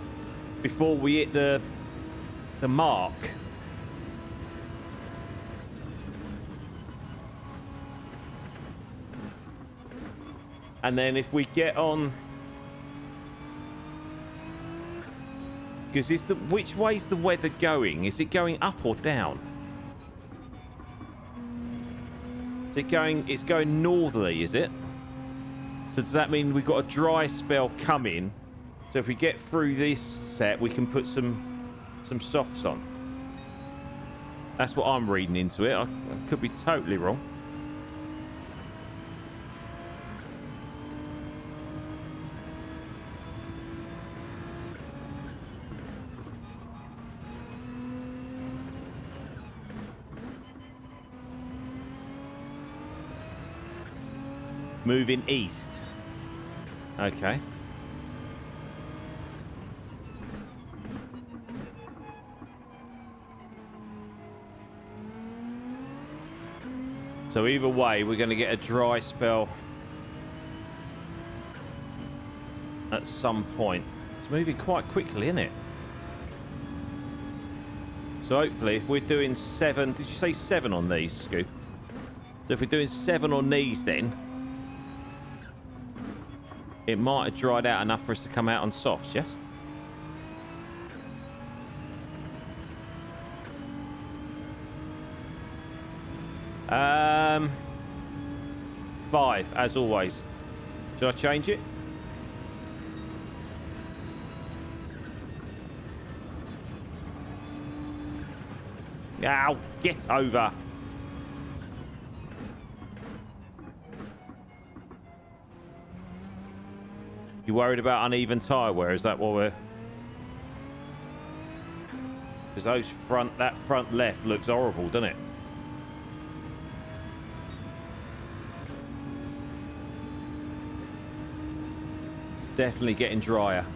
before we hit the mark. And then if we get on... Because which way's the weather going? Is it going up or down? It's going northerly, is it? So does that mean we've got a dry spell coming? So if we get through this set, we can put some softs on. That's what I'm reading into it. I could be totally wrong. Moving east. Okay. So either way, we're going to get a dry spell at some point. It's moving quite quickly, isn't it? So hopefully, if we're doing 7... Did you say 7 on these, Scoop? So if we're doing 7 on these, then... it might have dried out enough for us to come out on softs, yes? Um, 5, as always. Should I change it? Ow, get over. You worried about uneven tyre wear? Is that what we're... Because that front left looks horrible, doesn't it? It's definitely getting drier.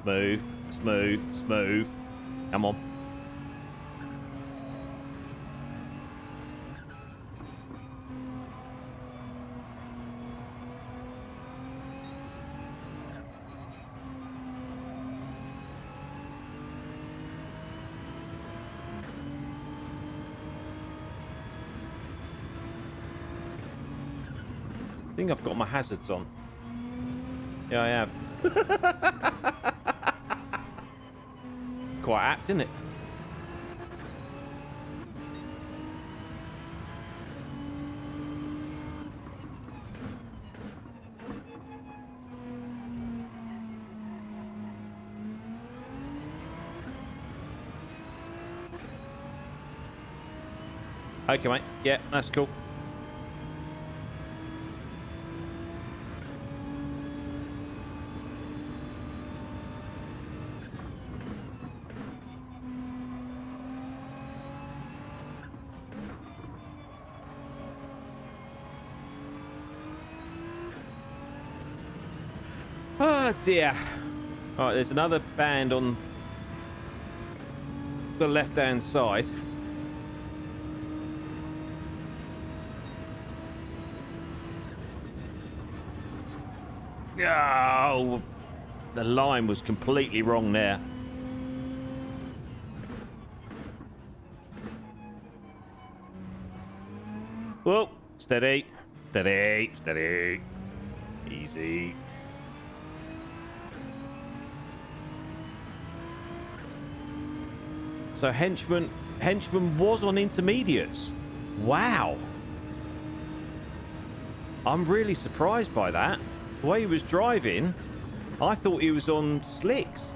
Smooth, smooth, smooth. Come on. I think I've got my hazards on. Yeah, I have. Quite apt, isn't it? Okay, mate. Yeah, that's cool. Oh dear. All right, there's another band on the left-hand side. Oh, The line was completely wrong there. Whoa, steady, steady, steady. Easy. So Henchman was on intermediates. Wow. I'm really surprised by that. The way he was driving, I thought he was on slicks.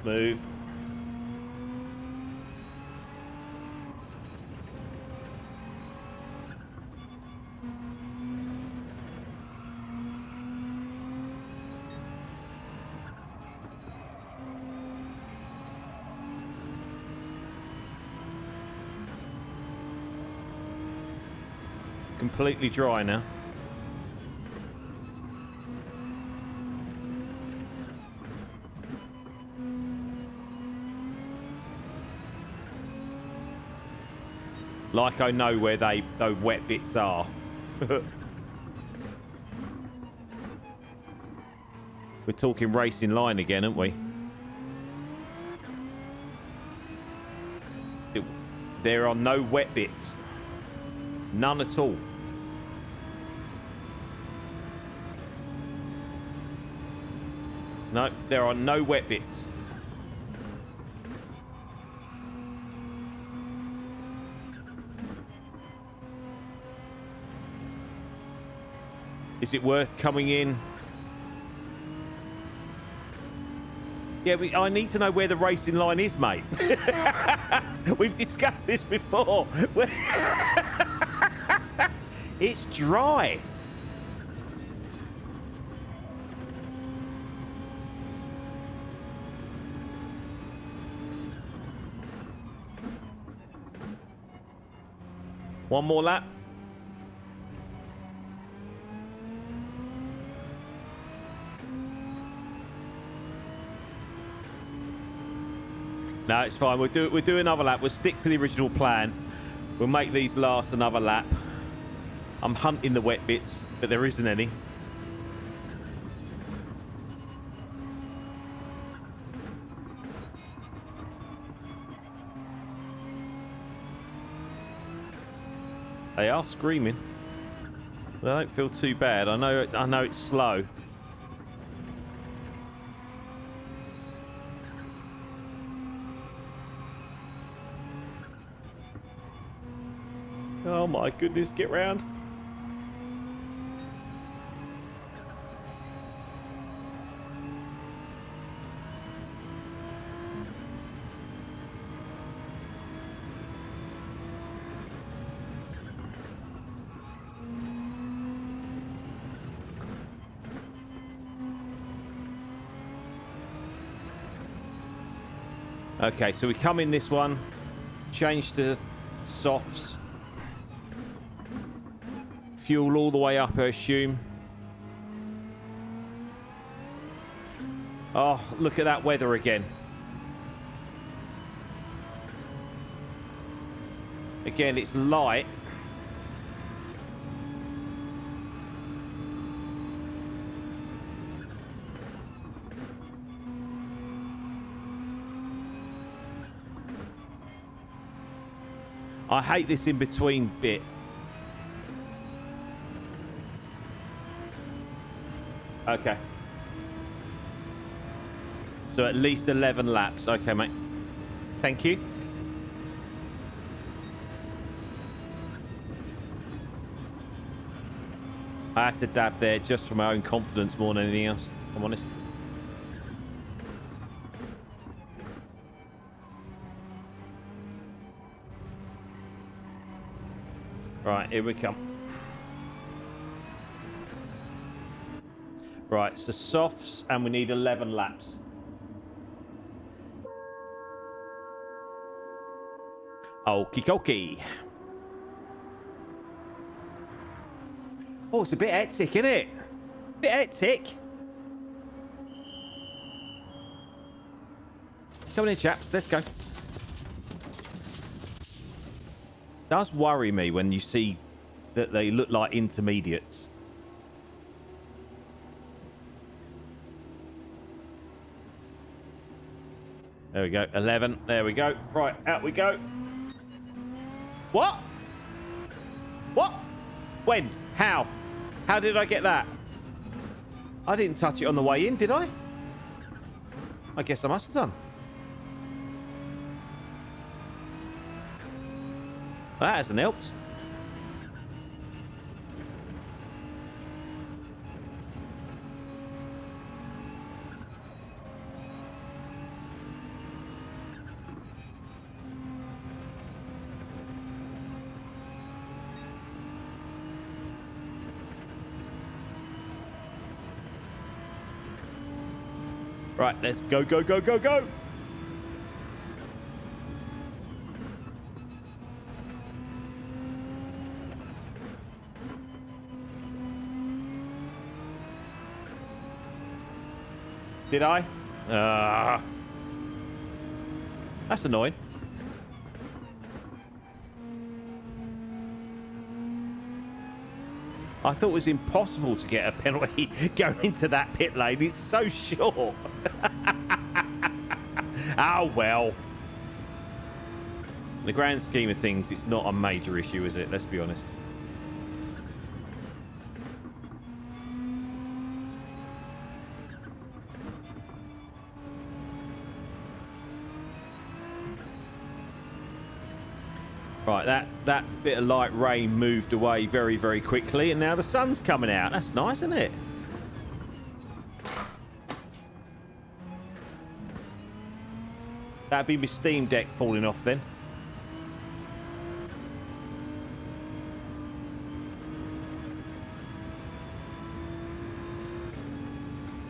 Smooth. Completely dry now. Like I know where those wet bits are. We're talking racing line again, aren't we? There are no wet bits. None at all. No, there are no wet bits. Is it worth coming in? Yeah, I need to know where the racing line is, mate. We've discussed this before. It's dry. One more lap. No, it's fine. We'll do another lap. We'll stick to the original plan. We'll make these last another lap. I'm hunting the wet bits, but there isn't any. They are screaming. They don't feel too bad. I know it's slow. Oh my goodness, get round. Okay, so we come in this one, change to softs. Fuel all the way up, I assume. Oh, look at that weather again. Again, it's light. I hate this in between bit. Okay. So at least 11 laps. Okay, mate. Thank you. I had to dab there just for my own confidence more than anything else, if I'm honest. Right, here we come. Right, so softs, and we need 11 laps. Okie dokie. Oh, it's a bit hectic, isn't it? Bit hectic. Come on in, chaps. Let's go. Does worry me when you see that they look like intermediates. There we go. 11. There we go. Right, out we go. What? What? When? How? How did I get that? I didn't touch it on the way in, did I? I guess I must have done. That hasn't helped. Right, let's go, go, go, go, go. Did I? That's annoying. I thought it was impossible to get a penalty going into that pit lane. It's so short. Oh, well. In the grand scheme of things, it's not a major issue, is it? Let's be honest. Right, that bit of light rain moved away very, very quickly, and now the sun's coming out. That's nice, isn't it? That'd be my Steam Deck falling off then.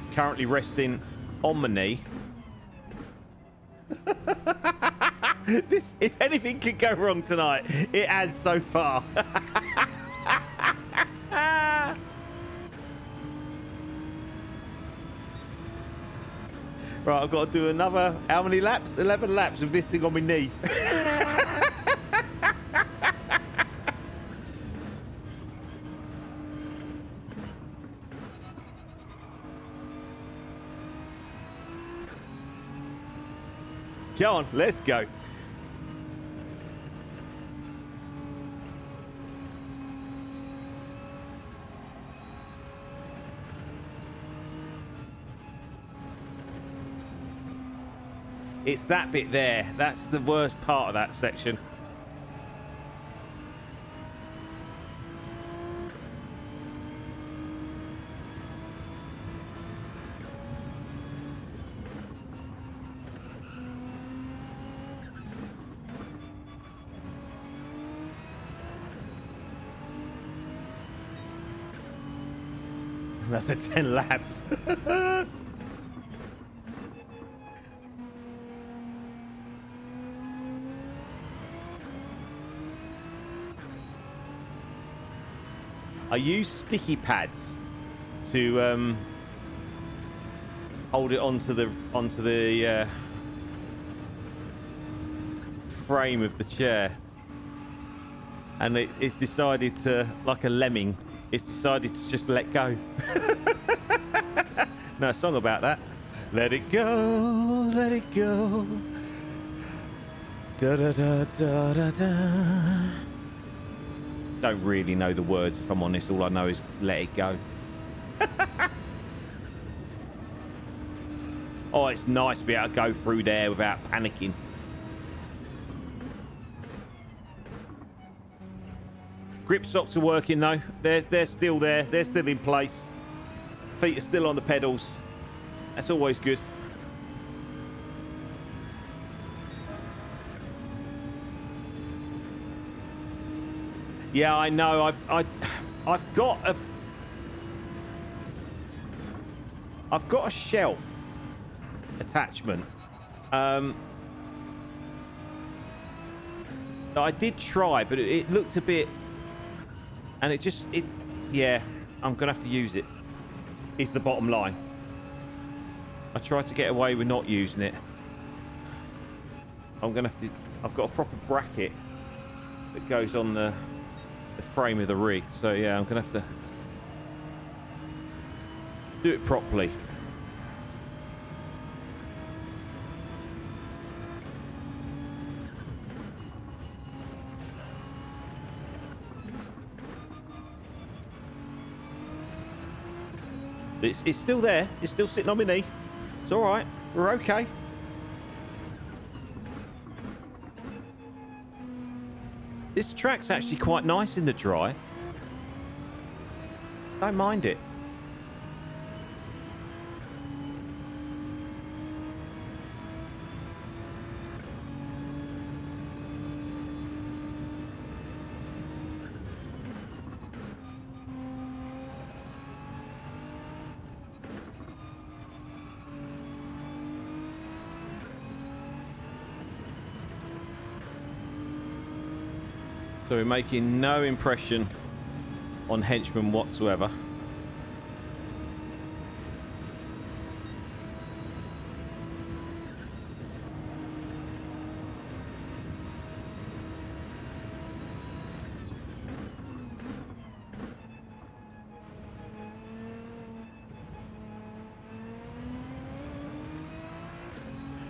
It's currently resting on my knee. This, if anything could go wrong tonight, it has so far. Right, I've got to do another, how many laps? 11 laps with this thing on my knee. Come on, let's go. It's that bit there. That's the worst part of that section. Another 10 laps. I use sticky pads to hold it onto the frame of the chair, and it's decided to, like a lemming, it's decided to just let go. No, a song about that. Let it go, let it go. Da da da da da da. Don't really know the words, if I'm honest. All I know is let it go. Oh, it's nice to be able to go through there without panicking. Grip socks are working though. They're still there. They're still in place. Feet are still on the pedals. That's always good. Yeah, I know. I've got a shelf attachment. That I did try, but it looked a bit, and yeah, I'm gonna have to use it. Is the bottom line. I tried to get away with not using it. I'm gonna have to. I've got a proper bracket that goes on the frame of the rig. So yeah, I'm gonna have to do it properly. It's still there. It's still sitting on my knee. It's all right. We're okay. This track's actually quite nice in the dry. Don't mind it. So we're making no impression on henchmen whatsoever.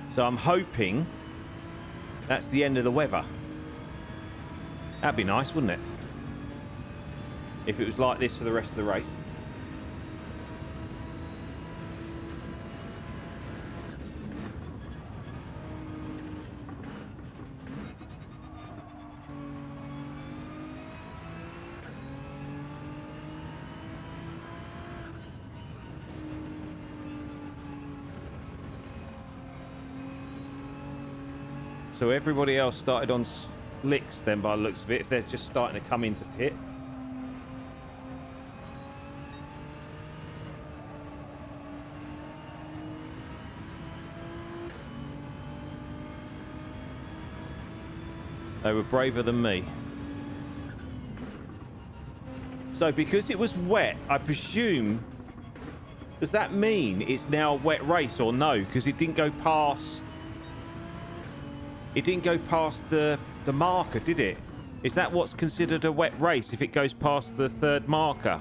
So I'm hoping that's the end of the weather. That'd be nice, wouldn't it? If it was like this for the rest of the race. So everybody else started on slicks then, by the looks of it, if they're just starting to come into pit. They were braver than me. So because it was wet, I presume, does that mean it's now a wet race or no? Because it didn't go past the marker, did it? Is that what's considered a wet race if it goes past the third marker?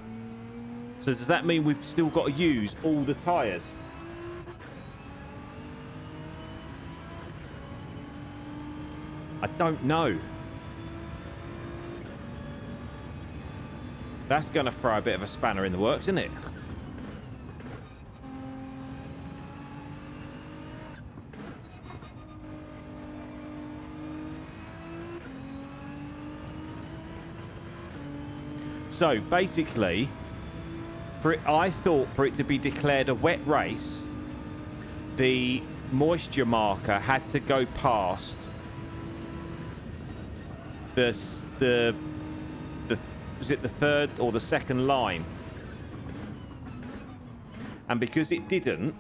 So does that mean we've still got to use all the tyres? I don't know. That's going to throw a bit of a spanner in the works, isn't it? So basically, I thought for it to be declared a wet race, the moisture marker had to go past was it the third or the second line? And because it didn't,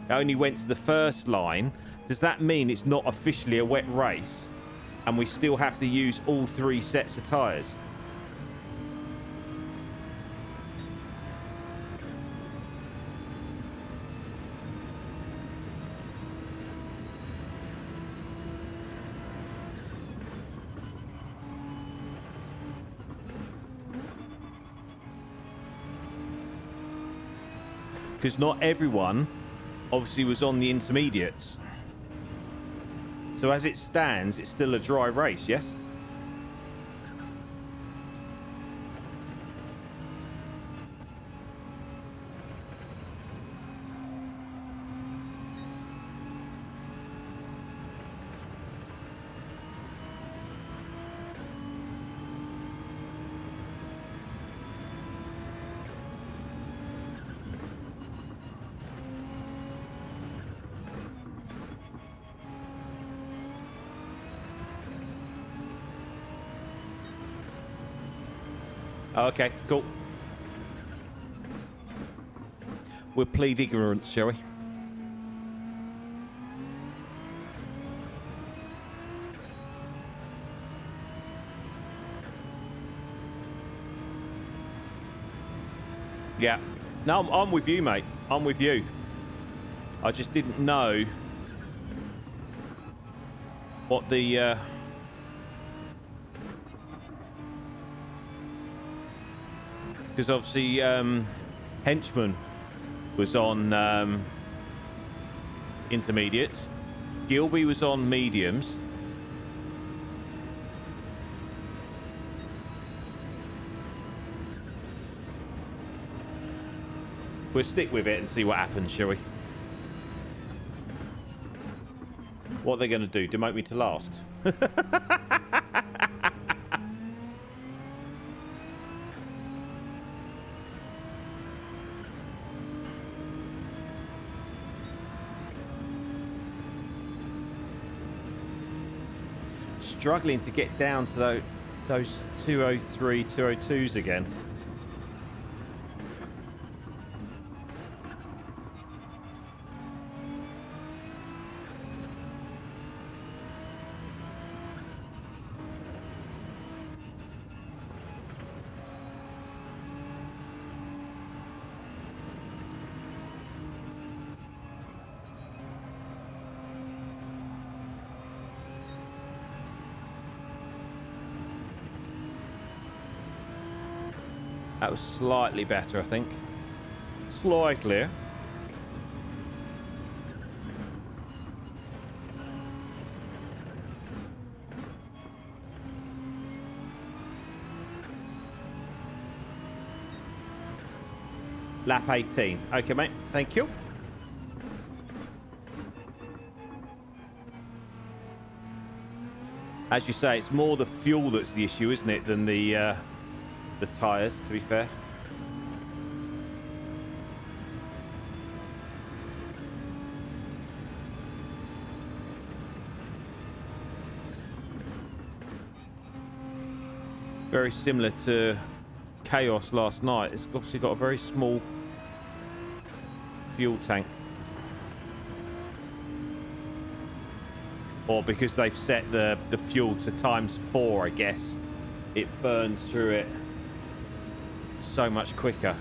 it only went to the first line. Does that mean it's not officially a wet race, and we still have to use all three sets of tyres? Because not everyone obviously was on the intermediates. So as it stands, it's still a dry race, yes? Okay, cool. We'll plead ignorance, shall we? Yeah. No, I'm with you, mate. I'm with you. I just didn't know what the because obviously Henchman was on intermediates, Gilby was on mediums, we'll stick with it and see what happens, shall we? What are they going to do? Demote me to last? Struggling to get down to those 203, 202s again. That was slightly better, I think. Slightly. Lap 18. Okay, mate. Thank you. As you say, it's more the fuel that's the issue, isn't it, than the tyres, to be fair. Very similar to Chaos last night. It's obviously got a very small fuel tank. Or because they've set the fuel to ×4, I guess, it burns through it so much quicker.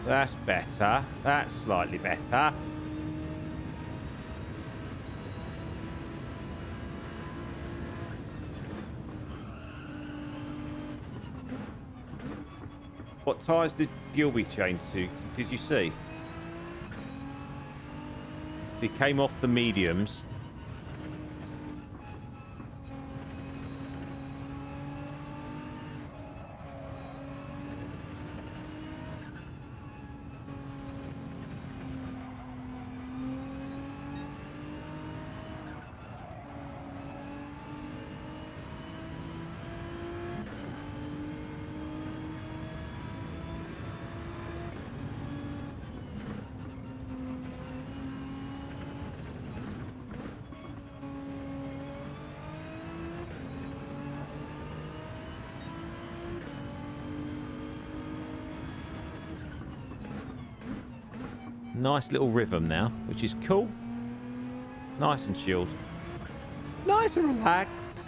That's better. That's slightly better. What tyres did Gilby change to? Did you see? So he came off the mediums. Nice little rhythm now, which is cool. Nice and chilled. Nice and relaxed.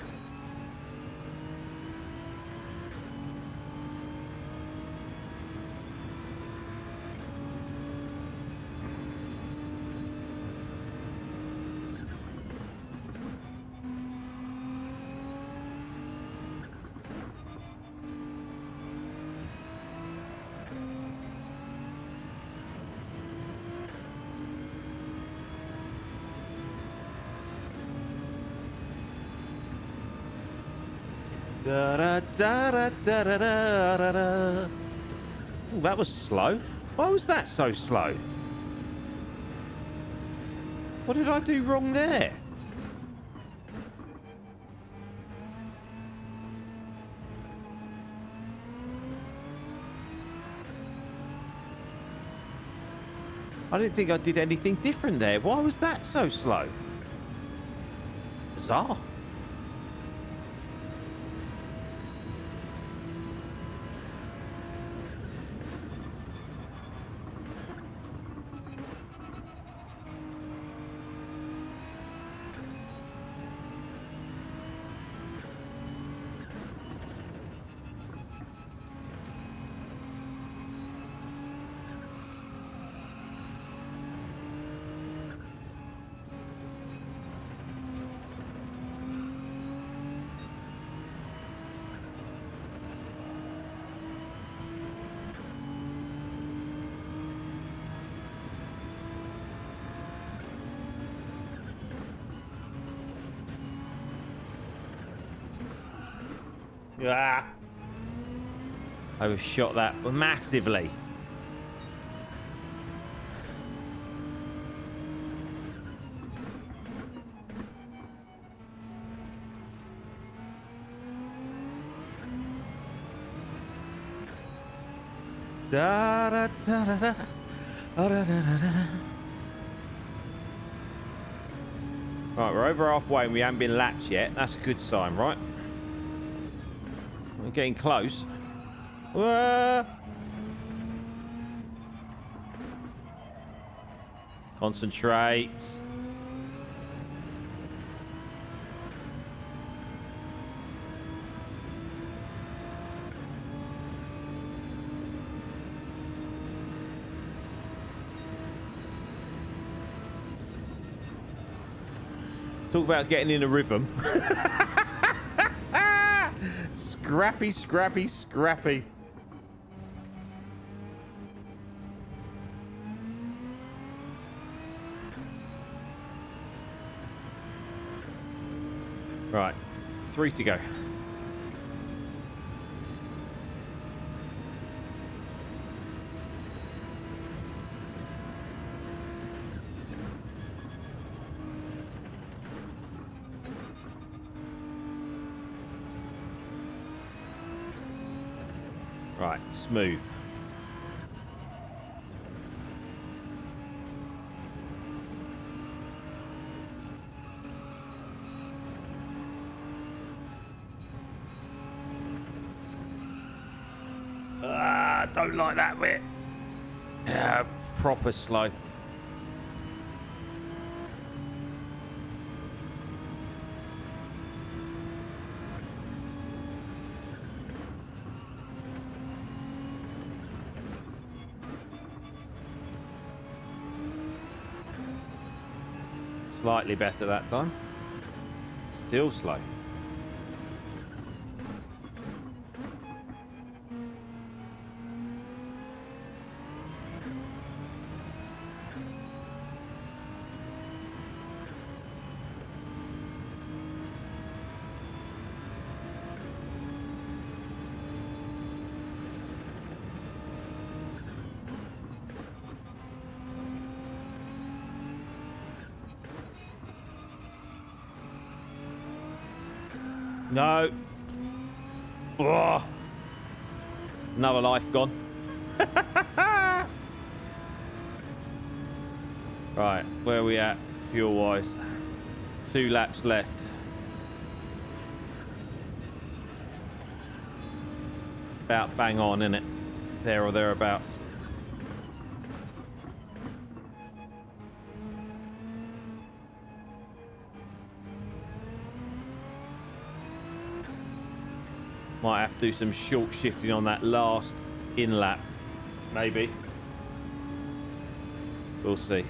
Da, da, da, da, da, da, da, da. Ooh, that was slow. Why was that so slow? What did I do wrong there? I didn't think I did anything different there. Why was that so slow? Bizarre. Ah! Overshot that massively. Da da da da da. Da, da, da, da, da. Right, we're over halfway and we haven't been lapped yet. That's a good sign, right? We're getting close. Concentrate. Talk about getting in a rhythm. Scrappy, scrappy, scrappy. Right, 3 to go. Right, smooth. Don't like that bit. Yeah, proper slow. Slightly better that time. Still slow. No. Oh. Another life gone. Right, where are we at fuel-wise? 2 laps left. About bang on, innit? There or thereabouts. Might have to do some short shifting on that last in lap. Maybe. We'll see.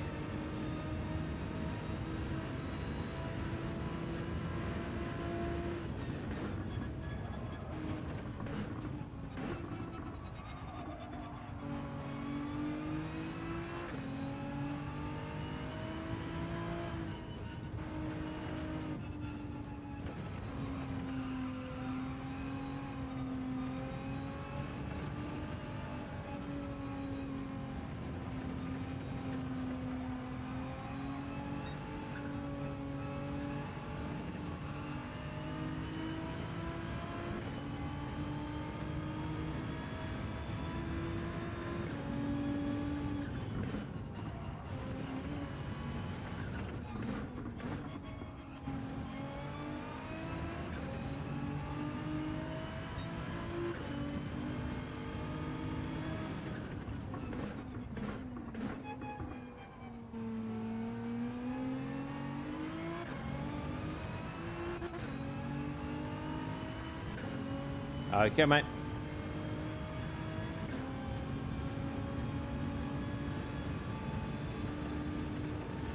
Okay, mate.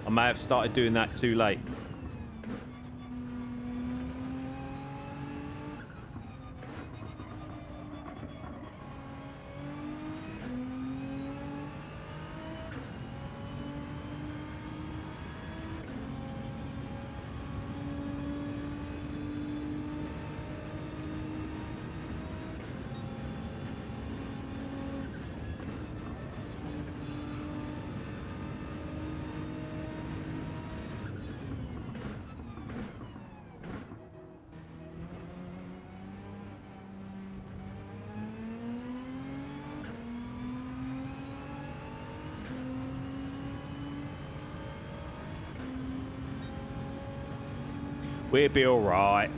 I may have started doing that too late. We'll be all right.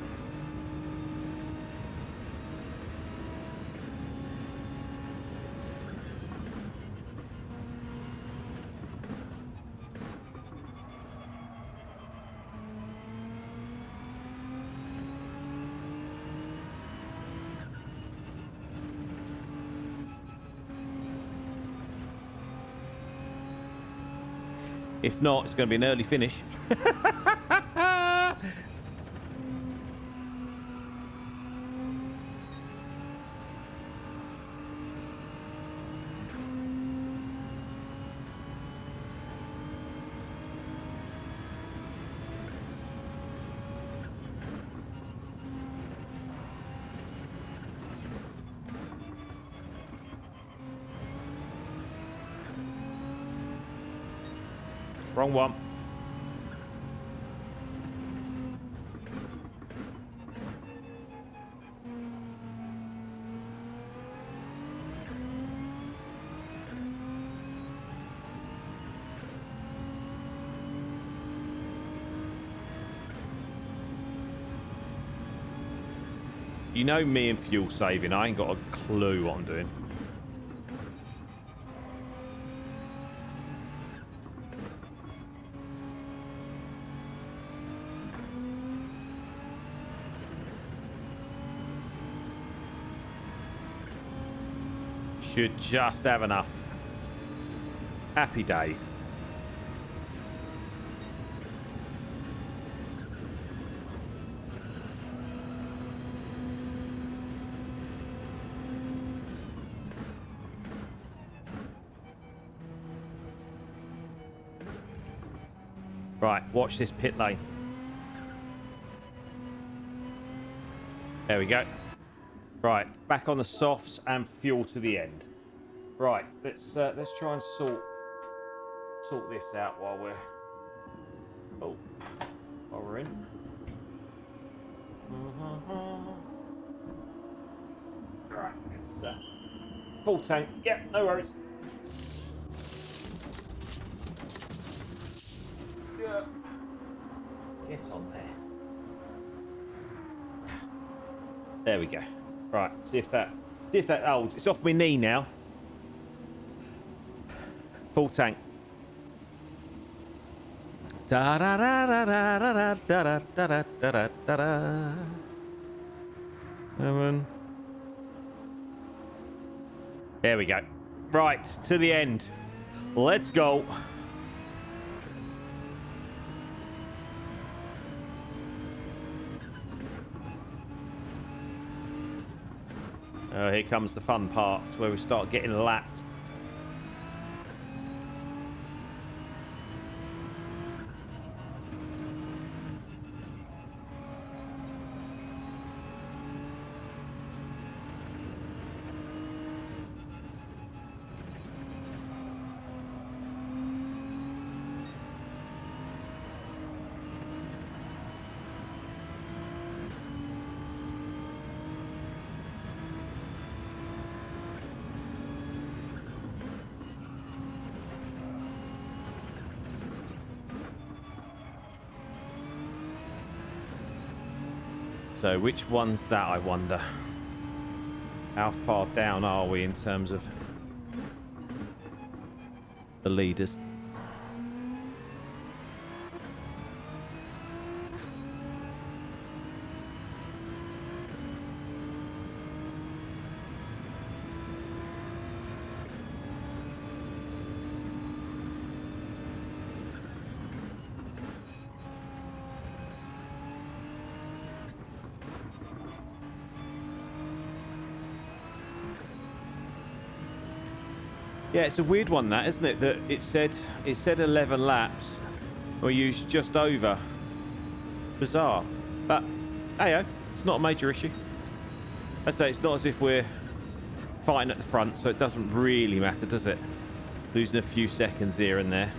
If not, it's going to be an early finish. Wrong one. You know me and fuel saving. I ain't got a clue what I'm doing. Should just have enough. Happy days. Right, watch this pit lane. There we go. Right, back on the softs and fuel to the end. Right, let's try and sort this out while we're in. Right, it's full tank. Yeah, no worries. Yeah. Get on there. There we go. Right, see if that holds. It's off my knee now. Full tank. Da da da da da da da da da da da da. There we go. Right, to the end. Let's go. Here comes the fun part where we start getting lapped. So which one's that, I wonder? How far down are we in terms of the leaders? Yeah, it's a weird one, that, isn't it? That it said 11 laps. We used just over. Bizarre. But, hey, it's not a major issue. I say it's not as if we're fighting at the front, so it doesn't really matter, does it? Losing a few seconds here and there.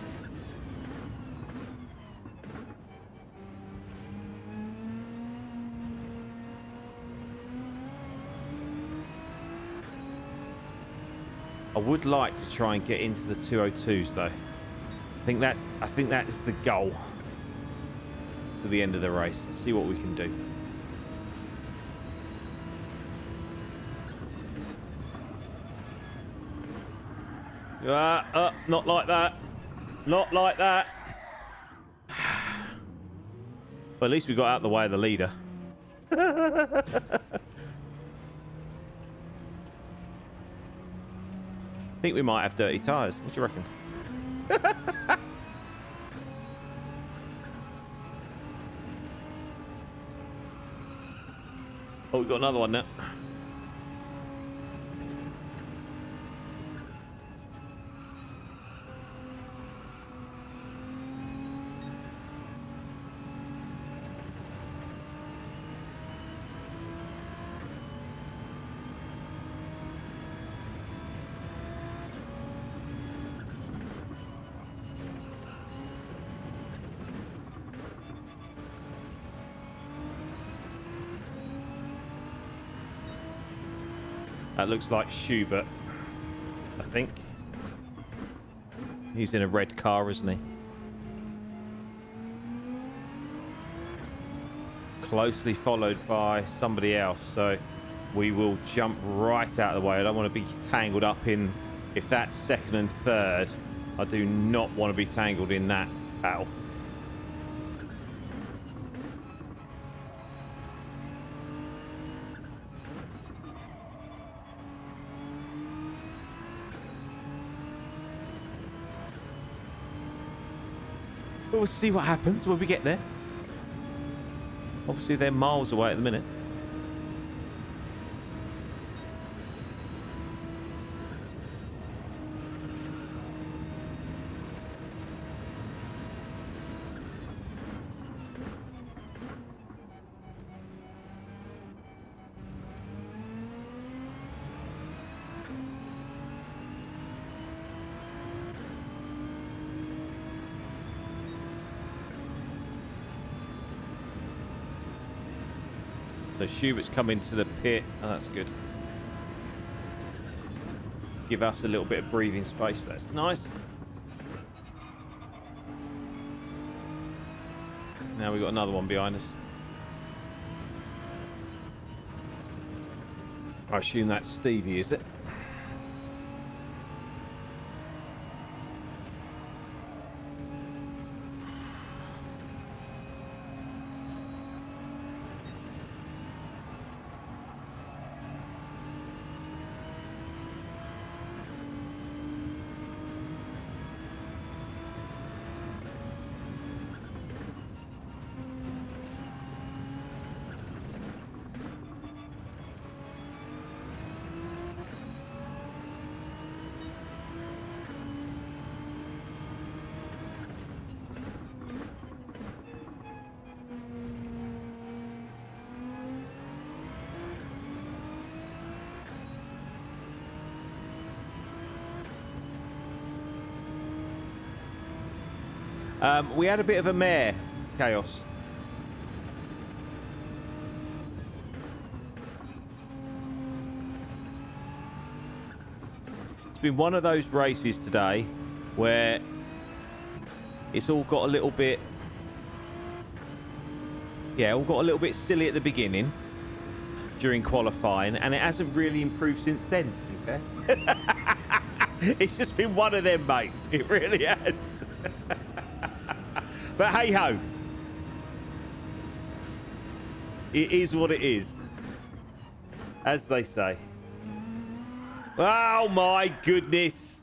I would like to try and get into the 202s though. I think that is the goal. to the end of the race. Let's see what we can do. Not like that. Not like that. Well, at least we got out the way of the leader. I think we might have dirty tyres. What do you reckon? Oh, we've got another one now. That looks like Schubert, I think. He's in a red car, isn't he? Closely followed by somebody else, so we will jump right out of the way. I don't want to be tangled up in, if that's second and third, I do not want to be tangled in that battle. We'll see what happens when we get there. Obviously, they're miles away at the minute. So Schubert's coming to the pit. Oh, that's good. Give us a little bit of breathing space. That's nice. Now we've got another one behind us. I assume that's Stevie, is it? We had a bit of a mare, Chaos. It's been one of those races today where it's all got a little bit, all got a little bit silly at the beginning during qualifying, and it hasn't really improved since then, to be fair. It's just been one of them, mate. It really has. But hey ho, it is what it is, as they say. Oh my goodness.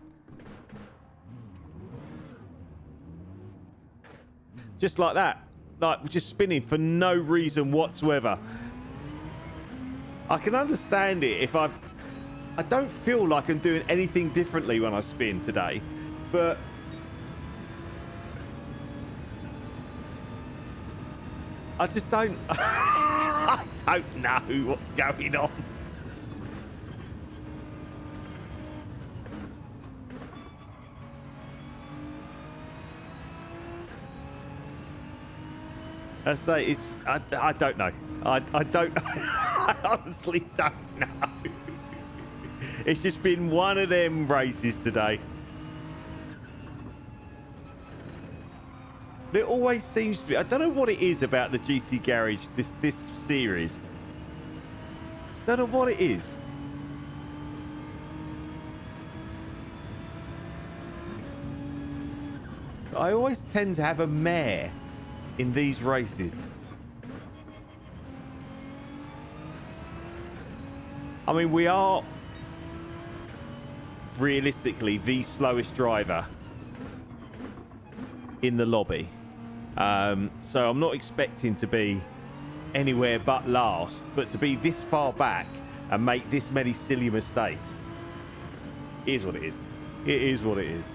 Just like that, like just spinning for no reason whatsoever. I can understand it if I don't feel like I'm doing anything differently when I spin today, but I just don't. I don't know what's going on. I say it's. I don't know. I don't. I honestly don't know. It's just been one of them races today. But it always seems to be. I don't know what it is about the GT Garage, this series. Don't know what it is. I always tend to have a mare in these races. I mean, we are realistically the slowest driver in the lobby. So I'm not expecting to be anywhere but last, but to be this far back and make this many silly mistakes, it is what it is. It is what it is.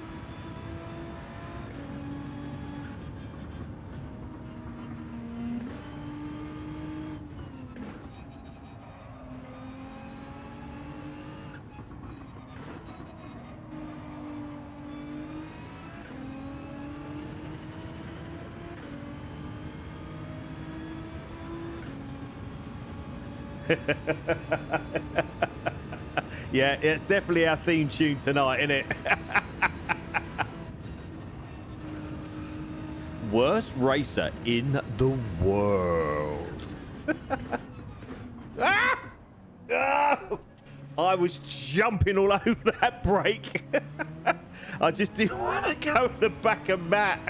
Yeah, it's definitely our theme tune tonight, isn't it? Worst racer in the world. Ah! Oh! I was jumping all over that brake. I just didn't want to go at the back of Matt.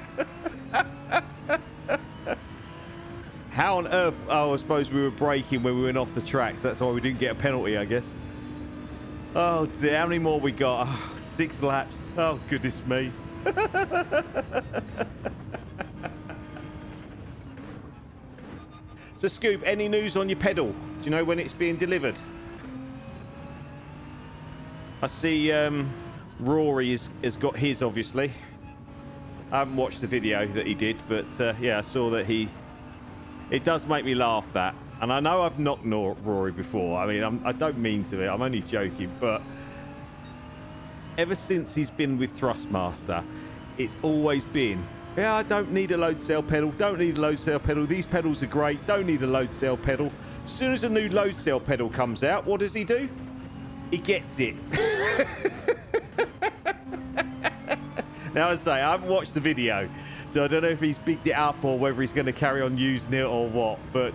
How on earth? Oh, I suppose we were braking when we went off the track, so that's why we didn't get a penalty, I guess. Oh dear, how many more we got? Oh, 6 laps. Oh, goodness me. So, Scoop, any news on your pedal? Do you know when it's being delivered? I see Rory has got his, obviously. I haven't watched the video that he did, but yeah, I saw that he... It does make me laugh, that. And I know I've knocked Rory before. I mean, I don't mean to. I'm only joking. But ever since he's been with Thrustmaster, it's always been, yeah, I don't need a load cell pedal. Don't need a load cell pedal. These pedals are great. Don't need a load cell pedal. As soon as a new load cell pedal comes out, what does he do? He gets it. Now, I say, I haven't watched the video, so I don't know if he's bigged it up or whether he's going to carry on using it or what, but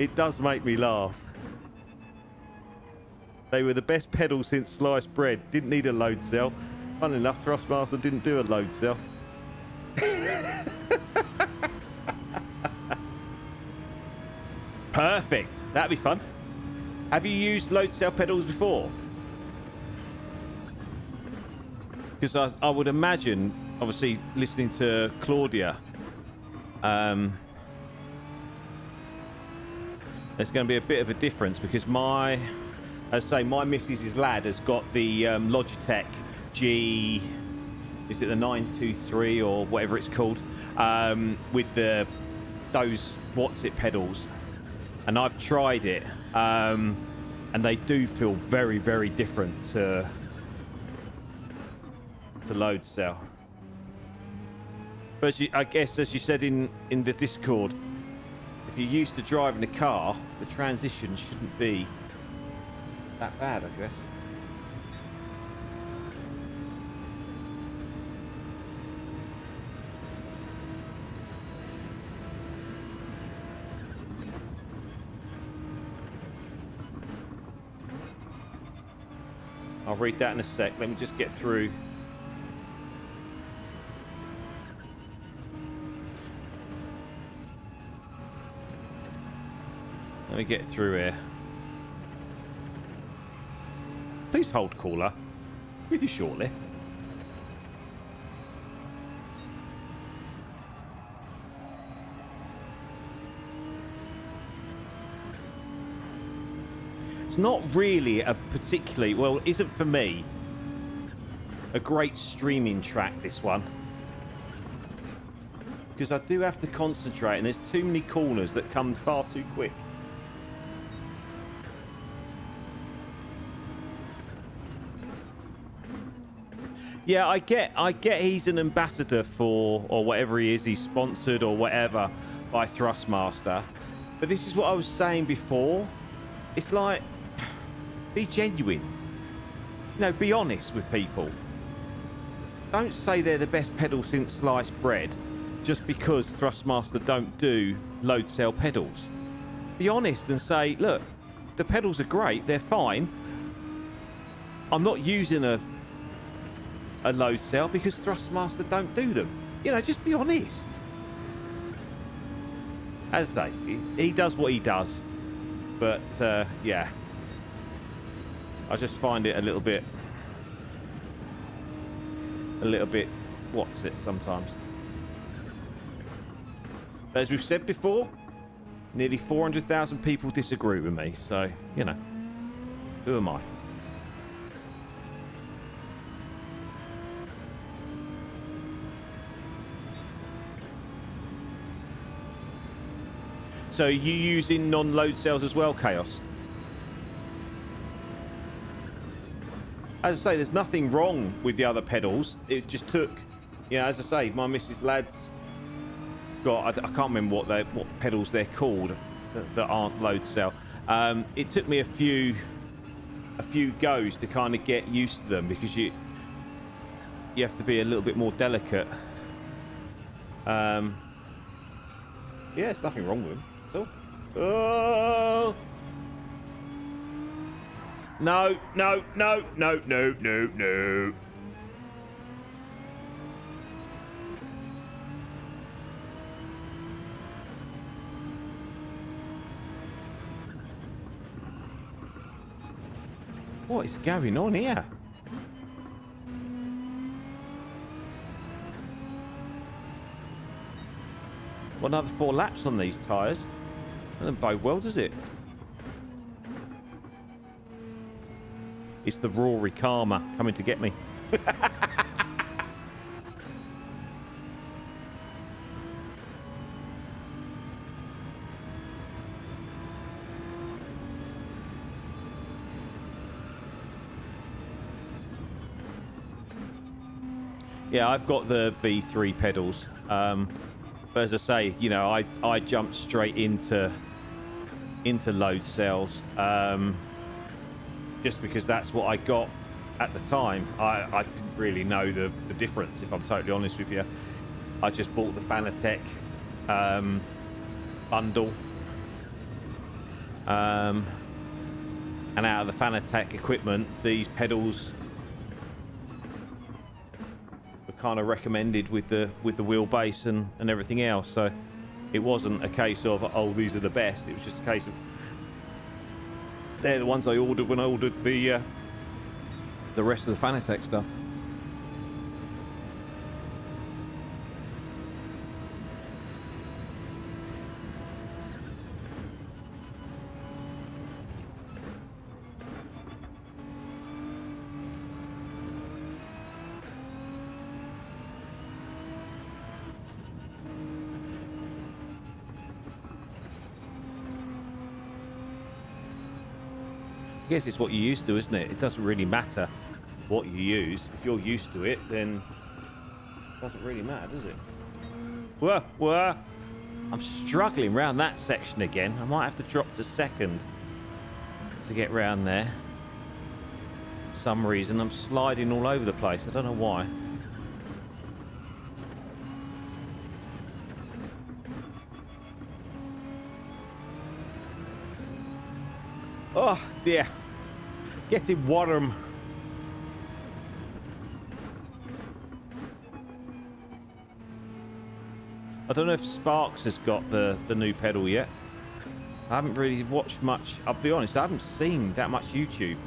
it does make me laugh. They were the best pedal since sliced bread. Didn't need a load cell. Funnily enough, Thrustmaster didn't do a load cell. Perfect. That'd be fun. Have you used load cell pedals before? Because I would imagine, obviously, listening to Claudia, there's going to be a bit of a difference because my missus's lad has got the Logitech G, is it the 923 or whatever it's called, with those what's it pedals, and I've tried it, and they do feel very, very different to load cell. But I guess, as you said in the Discord, if you're used to driving a car, the transition shouldn't be that bad, I guess. I'll read that in a sec. Let me just get through. Let me get through here. Please hold, caller. With you shortly. It's not really a particularly, well, it isn't for me, a great streaming track, this one. Because I do have to concentrate and there's too many corners that come far too quick. Yeah, I get he's an ambassador for, or whatever he is, he's sponsored or whatever by Thrustmaster. But this is what I was saying before. It's like, be genuine. You know, be honest with people. Don't say they're the best pedal since sliced bread just because Thrustmaster don't do load cell pedals. Be honest and say, look, the pedals are great, they're fine. I'm not using a load cell because Thrustmaster don't do them. You know, just be honest. As I say, he does what he does. But, yeah. I just find it a little bit, what's it sometimes. But as we've said before, nearly 400,000 people disagree with me. So, you know, who am I? So, are you using non-load cells as well, Chaos? As I say, there's nothing wrong with the other pedals. It just took, you know, as I say, my Mrs. Ladd's got, I can't remember what pedals they're called that aren't load cell. It took me a few goes to kind of get used to them because you have to be a little bit more delicate. Yeah, there's nothing wrong with them. That's all. Oh! No, no, no, no, no, no, no. What is going on here? What, another 4 laps on these tyres? That doesn't bode well, does it? It's the Rory Karma coming to get me. Yeah, I've got the V3 pedals. But as I say, you know, I jumped straight into load cells. Just because that's what I got at the time. I didn't really know the difference, if I'm totally honest with you. I just bought the Fanatec bundle. And out of the Fanatec equipment, these pedals were kind of recommended with the wheelbase and everything else. So it wasn't a case of, oh, these are the best. It was just a case of, they're the ones I ordered when I ordered the rest of the Fanatec stuff. I guess it's what you're used to, isn't it? It doesn't really matter what you use. If you're used to it, then it doesn't really matter, does it? Whoa. I'm struggling around that section again. I might have to drop to second to get round there. For some reason, I'm sliding all over the place. I don't know why. Oh dear, getting warm. I don't know if Sparks has got the new pedal yet. I haven't really watched much. I'll be honest, I haven't seen that much YouTube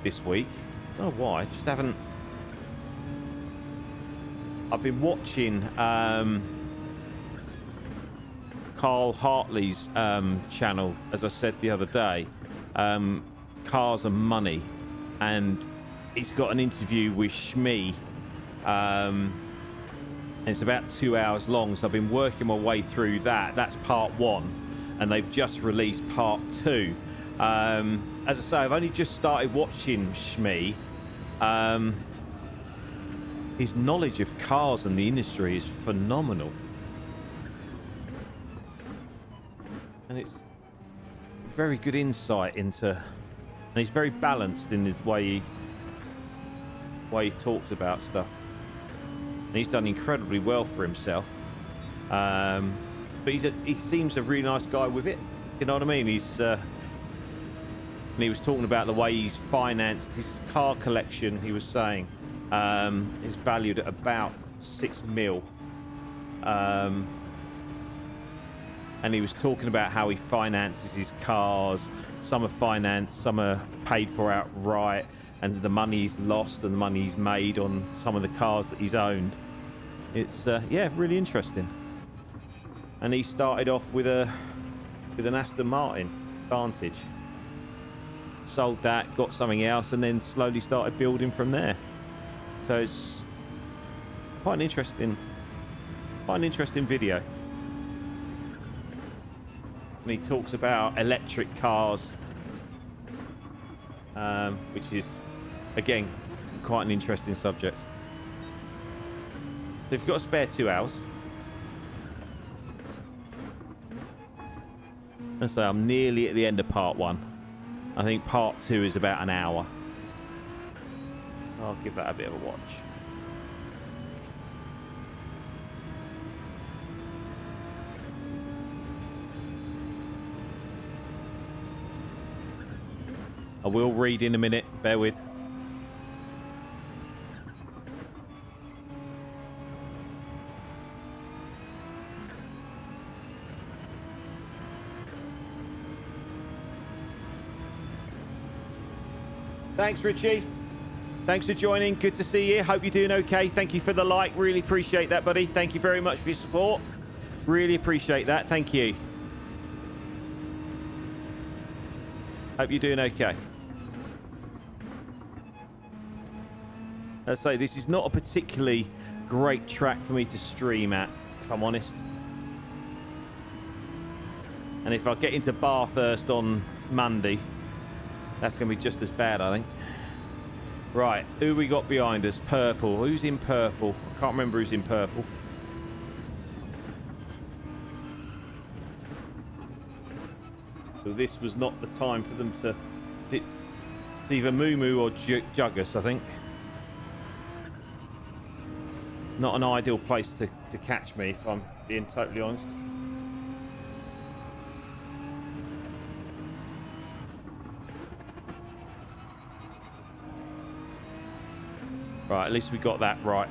this week. I don't know why, I just haven't. I've been watching Carl Hartley's channel, as I said the other day. Cars and Money, and he's got an interview with Shmee, and it's about 2 hours long, so I've been working my way through that. That's part 1, and they've just released part 2. As I say, I've only just started watching Shmee. His knowledge of cars and the industry is phenomenal, and it's very good insight into, and he's very balanced in his way he talks about stuff, and he's done incredibly well for himself. But he seems a really nice guy with it. You know what I mean? And he was talking about the way he's financed his car collection. He was saying is valued at about 6 mil. And he was talking about how he finances his cars. Some are financed, some are paid for outright, and the money he's lost and the money he's made on some of the cars that he's owned. It's yeah, really interesting. And he started off with an Aston Martin Vantage, sold that, got something else, and then slowly started building from there. So it's quite an interesting video. And he talks about electric cars, which is, again, quite an interesting subject. So if you've got a spare 2 hours, and so I'm nearly at the end of part 1. I think part 2 is about an hour. I'll give that a bit of a watch. I will read in a minute, bear with. Thanks, Richie. Thanks for joining. Good to see you. Hope you're doing okay. Thank you for the like. Really appreciate that, buddy. Thank you very much for your support. Really appreciate that. Thank you. Hope you're doing okay. As I say, this is not a particularly great track for me to stream at, if I'm honest. And if I get into Bathurst on Monday, that's going to be just as bad, I think. Right, who we got behind us? Purple. Who's in purple? I can't remember who's in purple. So this was not the time for them to... It's either Moo Moo or Juggus, I think. Not an ideal place to catch me, if I'm being totally honest. Right, at least we got that right.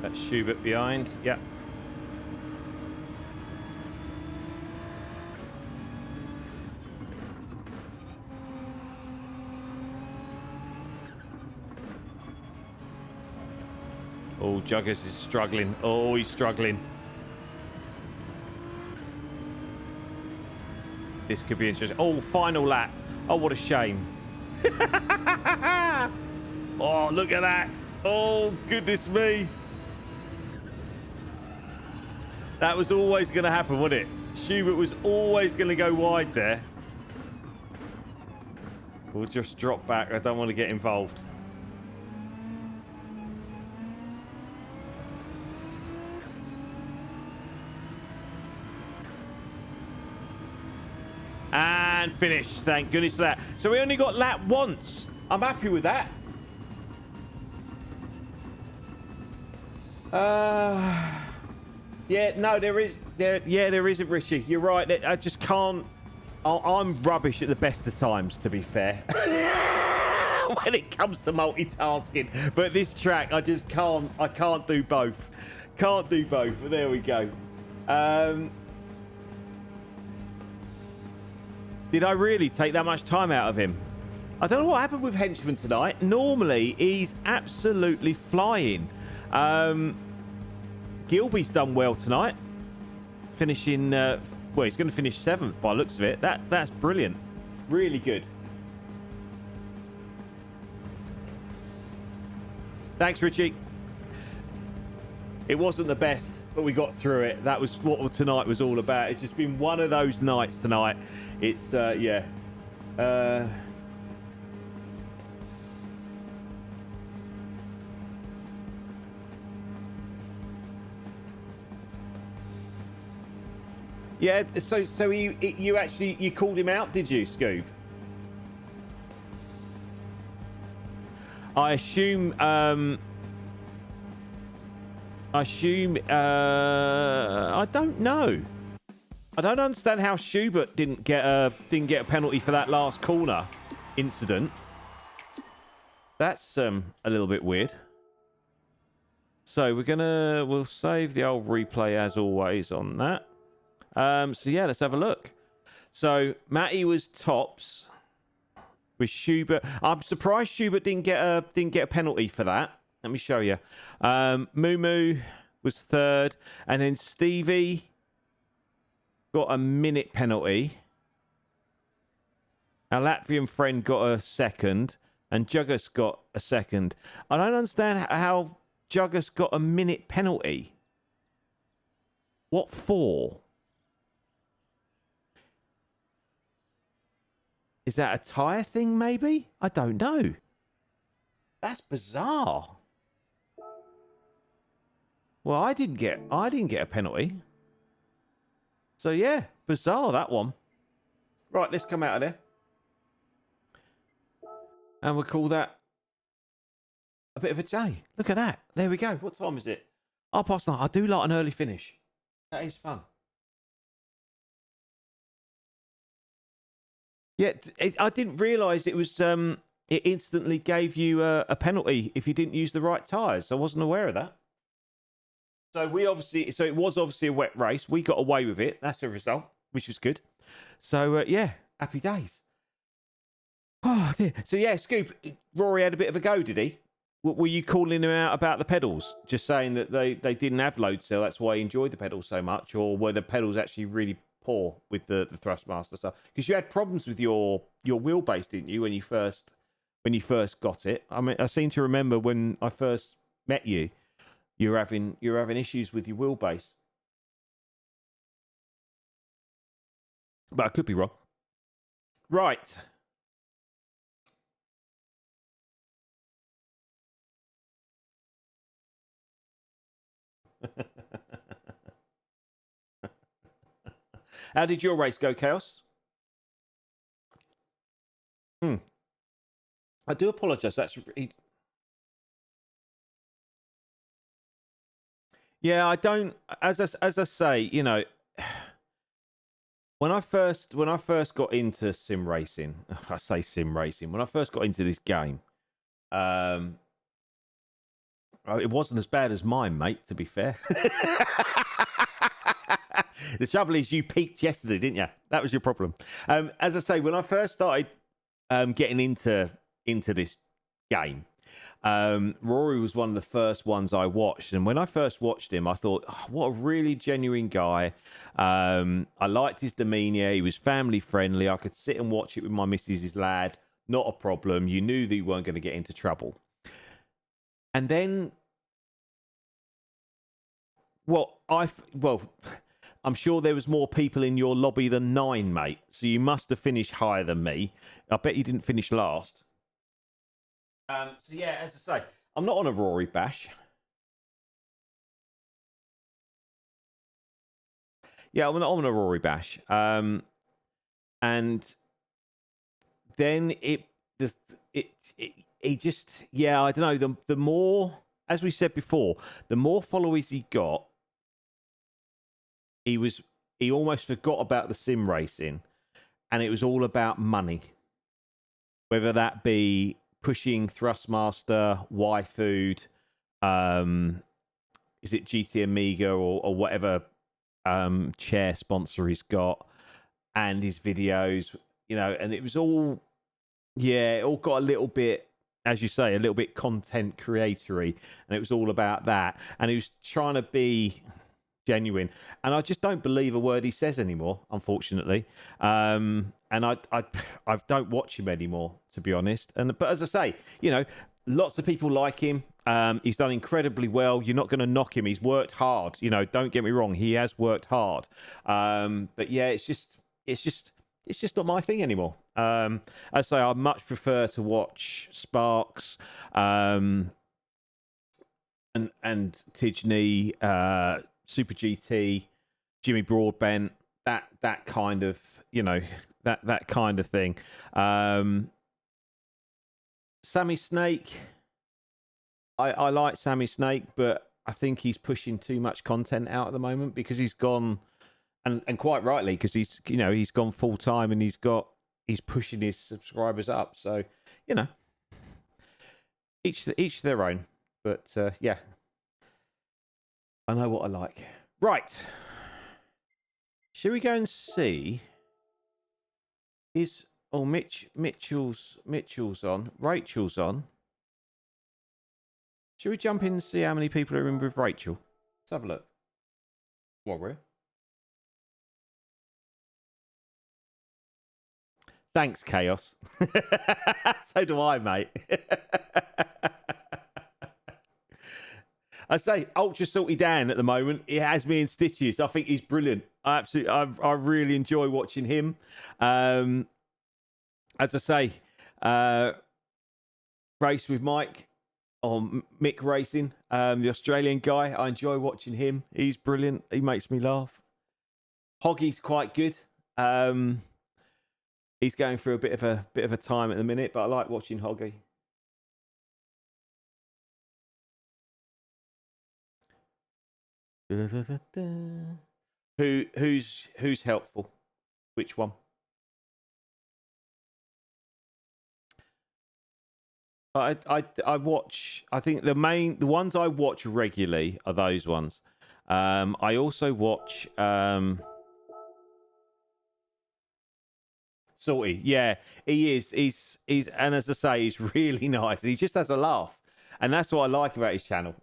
That's Schubert behind, yep. Oh, Juggus is struggling. Oh, he's struggling. This could be interesting. Oh, final lap. Oh, what a shame. Oh, look at that. Oh, goodness me. That was always going to happen, wasn't it? Schubert was always going to go wide there. We'll just drop back. I don't want to get involved. And finish. Thank goodness for that. So we only got lap once. I'm happy with that. Yeah, no, there isn't, Richie. You're right. I just can't. I'm rubbish at the best of times, to be fair. When it comes to multitasking. But this track, I just can't. I can't do both. Can't do both. But there we go. Did I really take that much time out of him? I don't know what happened with Henchman tonight. Normally, he's absolutely flying. Gilby's done well tonight, finishing well, he's going to finish 7th by the looks of it. That's brilliant, really good. Thanks, Richie. It wasn't the best, but we got through it. That was what tonight was all about. It's just been one of those nights tonight. It's, yeah. Yeah, so you actually called him out, did you, Scoob? I assume I don't know. I don't understand how Schubert didn't get a penalty for that last corner incident. That's a little bit weird. So we'll save the old replay as always on that. So yeah, let's have a look. So Matty was tops with Schubert. I'm surprised Schubert didn't get a penalty for that. Let me show you. Moo was third, and then Stevie got a minute penalty. Our Latvian friend got a second, and Juggus got a second. I don't understand how Juggus got a minute penalty. What for? Is that a tyre thing, maybe? I don't know. That's bizarre. Well, I didn't get a penalty. So yeah, bizarre that one. Right, let's come out of there. And we'll call that a bit of a J. Look at that. There we go. What time is it? 9:30. I do like an early finish. That is fun. Yeah, I didn't realise it was. It instantly gave you a penalty if you didn't use the right tyres. I wasn't aware of that. So it was obviously a wet race. We got away with it. That's a result, which was good. So yeah, happy days. Oh dear. So yeah, Scoop. Rory had a bit of a go, did he? Were you calling him out about the pedals? Just saying that they didn't have load cell. That's why he enjoyed the pedals so much, or were the pedals actually really poor with the Thrustmaster stuff? Because you had problems with your wheelbase, didn't you, when you first got it? I mean, I seem to remember when I first met you, you were having issues with your wheelbase. But I could be wrong. Right. How did your race go, Chaos? I do apologise. Yeah, I don't. As I say, you know, when I first got into sim racing, I say sim racing. When I first got into this game, it wasn't as bad as mine, mate. To be fair. The trouble is, you peaked yesterday, didn't you? That was your problem. As I say, when I first started getting into this game, Rory was one of the first ones I watched, and when I first watched him, I thought, oh, what a really genuine guy. I liked his demeanour. He was family friendly. I could sit and watch it with my missus' lad. Not a problem. You knew that you weren't going to get into trouble. And then, I'm sure there was more people in your lobby than 9, mate. So you must have finished higher than me. I bet you didn't finish last. So yeah, as I say, I'm not on a Rory bash. Yeah, I'm not on a Rory bash. And then it just, yeah, I don't know. The more, as we said before, the more followers he got, he almost forgot about the sim racing, and it was all about money. Whether that be pushing Thrustmaster, Y-Food, is it GT Amiga or whatever chair sponsor he's got, and his videos, you know, and it was all, yeah, it all got a little bit, as you say, a little bit content creatory, and it was all about that, and he was trying to be genuine, and I just don't believe a word he says anymore, unfortunately. And I don't watch him anymore, to be honest. But as I say, you know, Lots of people like him. He's done incredibly well. You're not going to knock him. He's worked hard. You know, don't get me wrong. He has worked hard. But yeah, it's just not my thing anymore. I say I much prefer to watch Sparks, and Tidney, Super GT, Jimmy Broadbent, that kind of, you know, that kind of thing. Sammy Snake, I like Sammy Snake, but I think he's pushing too much content out at the moment because he's gone, and quite rightly, because he's, you know, he's gone full time and he's pushing his subscribers up. So, you know, each their own. But yeah, I know what I like. Right. Shall we go and see? Mitchell's on. Rachel's on. Shall we jump in and see how many people are in with Rachel? Let's have a look. Warrior. Thanks, Chaos. So do I, mate. I say, Ultra Salty Dan at the moment, he has me in stitches. I think he's brilliant. I really enjoy watching him. As I say, Race with Mike, or Mick Racing, the Australian guy. I enjoy watching him. He's brilliant. He makes me laugh. Hoggy's quite good. He's going through a bit of a time at the minute, but I like watching Hoggy. Who's helpful? Which one? I watch. I think the ones I watch regularly are those ones. I also watch Salty. Yeah, he is. He's and as I say, he's really nice. He just has a laugh, and that's what I like about his channel.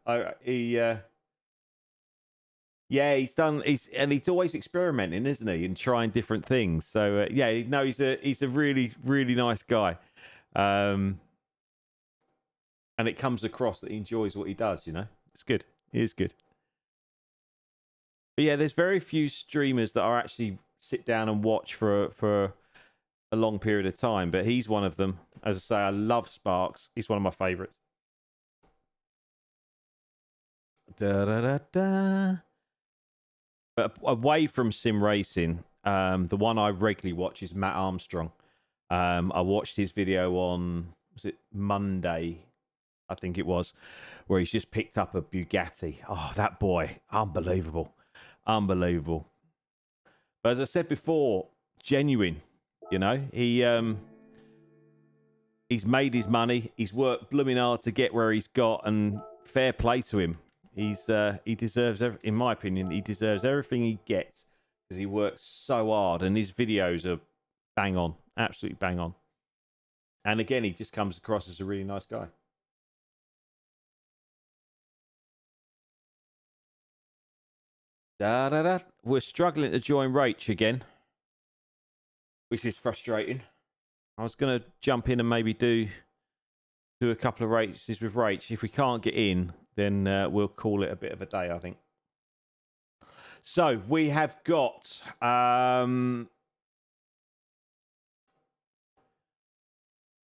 Yeah, he's always experimenting, isn't he, and trying different things. So yeah, no, he's a really, really nice guy. And it comes across that he enjoys what he does, you know. It's good. It is good. But yeah, there's very few streamers that I actually sit down and watch for a long period of time. But he's one of them. As I say, I love Sparks. He's one of my favourites. But away from sim racing, the one I regularly watch is Matt Armstrong. I watched his video on, was it Monday? I think it was, where he's just picked up a Bugatti. Oh, that boy. Unbelievable. Unbelievable. But as I said before, genuine, you know. He's made his money. He's worked blooming hard to get where he's got, and fair play to him. He deserves, in my opinion, he deserves everything he gets because he works so hard, and his videos are bang on. Absolutely bang on. And again, he just comes across as a really nice guy. We're struggling to join Rach again, which is frustrating. I was going to jump in and maybe do a couple of races with Rach. If we can't get in, then we'll call it a bit of a day, I think. So we have got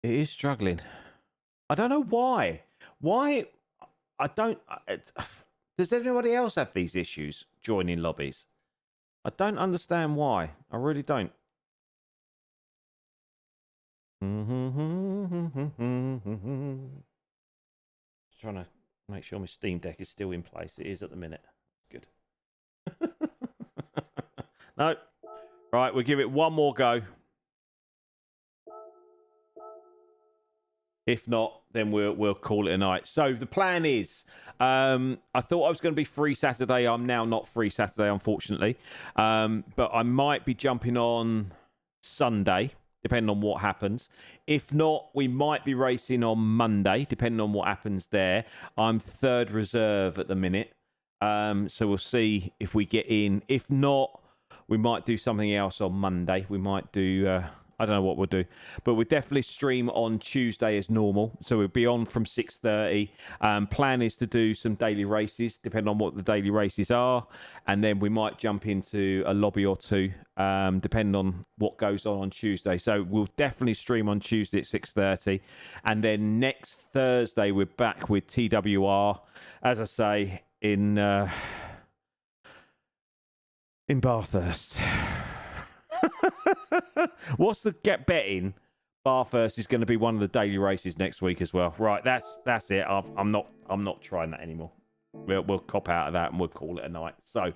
it is struggling. I don't know why. Why I don't. Does anybody else have these issues joining lobbies? I don't understand why. I really don't. Just trying to make sure my Steam Deck is still in place. It is at the minute. Good. No. Right, we'll give it one more go. If not, then we'll call it a night. So the plan is, I thought I was going to be free Saturday. I'm now not free Saturday, unfortunately. But I might be jumping on Sunday, depending on what happens. If not, we might be racing on Monday, depending on what happens there. I'm third reserve at the minute. So we'll see if we get in. If not, we might do something else on Monday. We might do I don't know what we'll do, but we'll definitely stream on Tuesday as normal. So we'll be on from 6:30. Plan is to do some daily races, depending on what the daily races are, and then we might jump into a lobby or two, depending on what goes on Tuesday. So we'll definitely stream on Tuesday at 6:30, and then next Thursday we're back with TWR, as I say, in Bathurst. What's the get betting? Bathurst is going to be one of the daily races next week as well. Right, that's it. I'm not trying that anymore. We'll cop out of that and we'll call it a night. So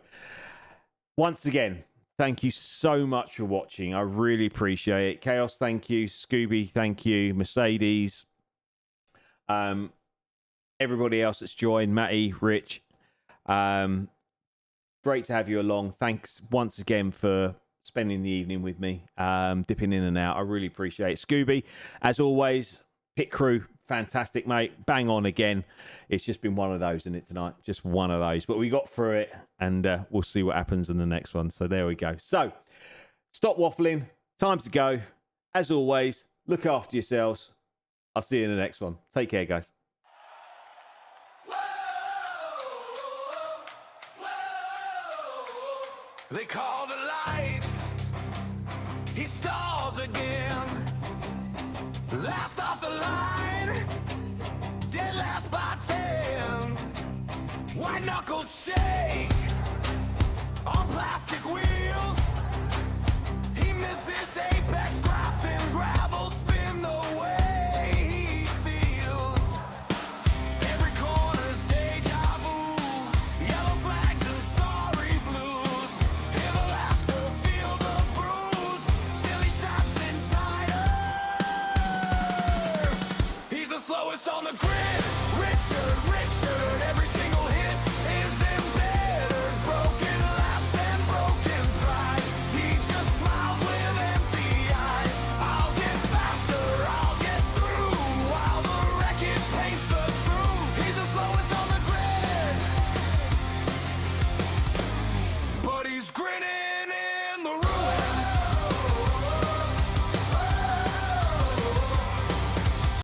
once again, thank you so much for watching. I really appreciate it. Chaos, thank you. Scooby, thank you. Mercedes, everybody else that's joined, Matty, Rich, great to have you along. Thanks once again for spending the evening with me, dipping in and out. I really appreciate it. Scooby, as always, pit crew, fantastic, mate. Bang on again. It's just been one of those, isn't it, tonight? Just one of those. But we got through it, and we'll see what happens in the next one. So there we go. So, stop waffling. Time to go. As always, look after yourselves. I'll see you in the next one. Take care, guys. They call the lights, he stalls again. Last off the line, dead last by 10. White knuckles shake.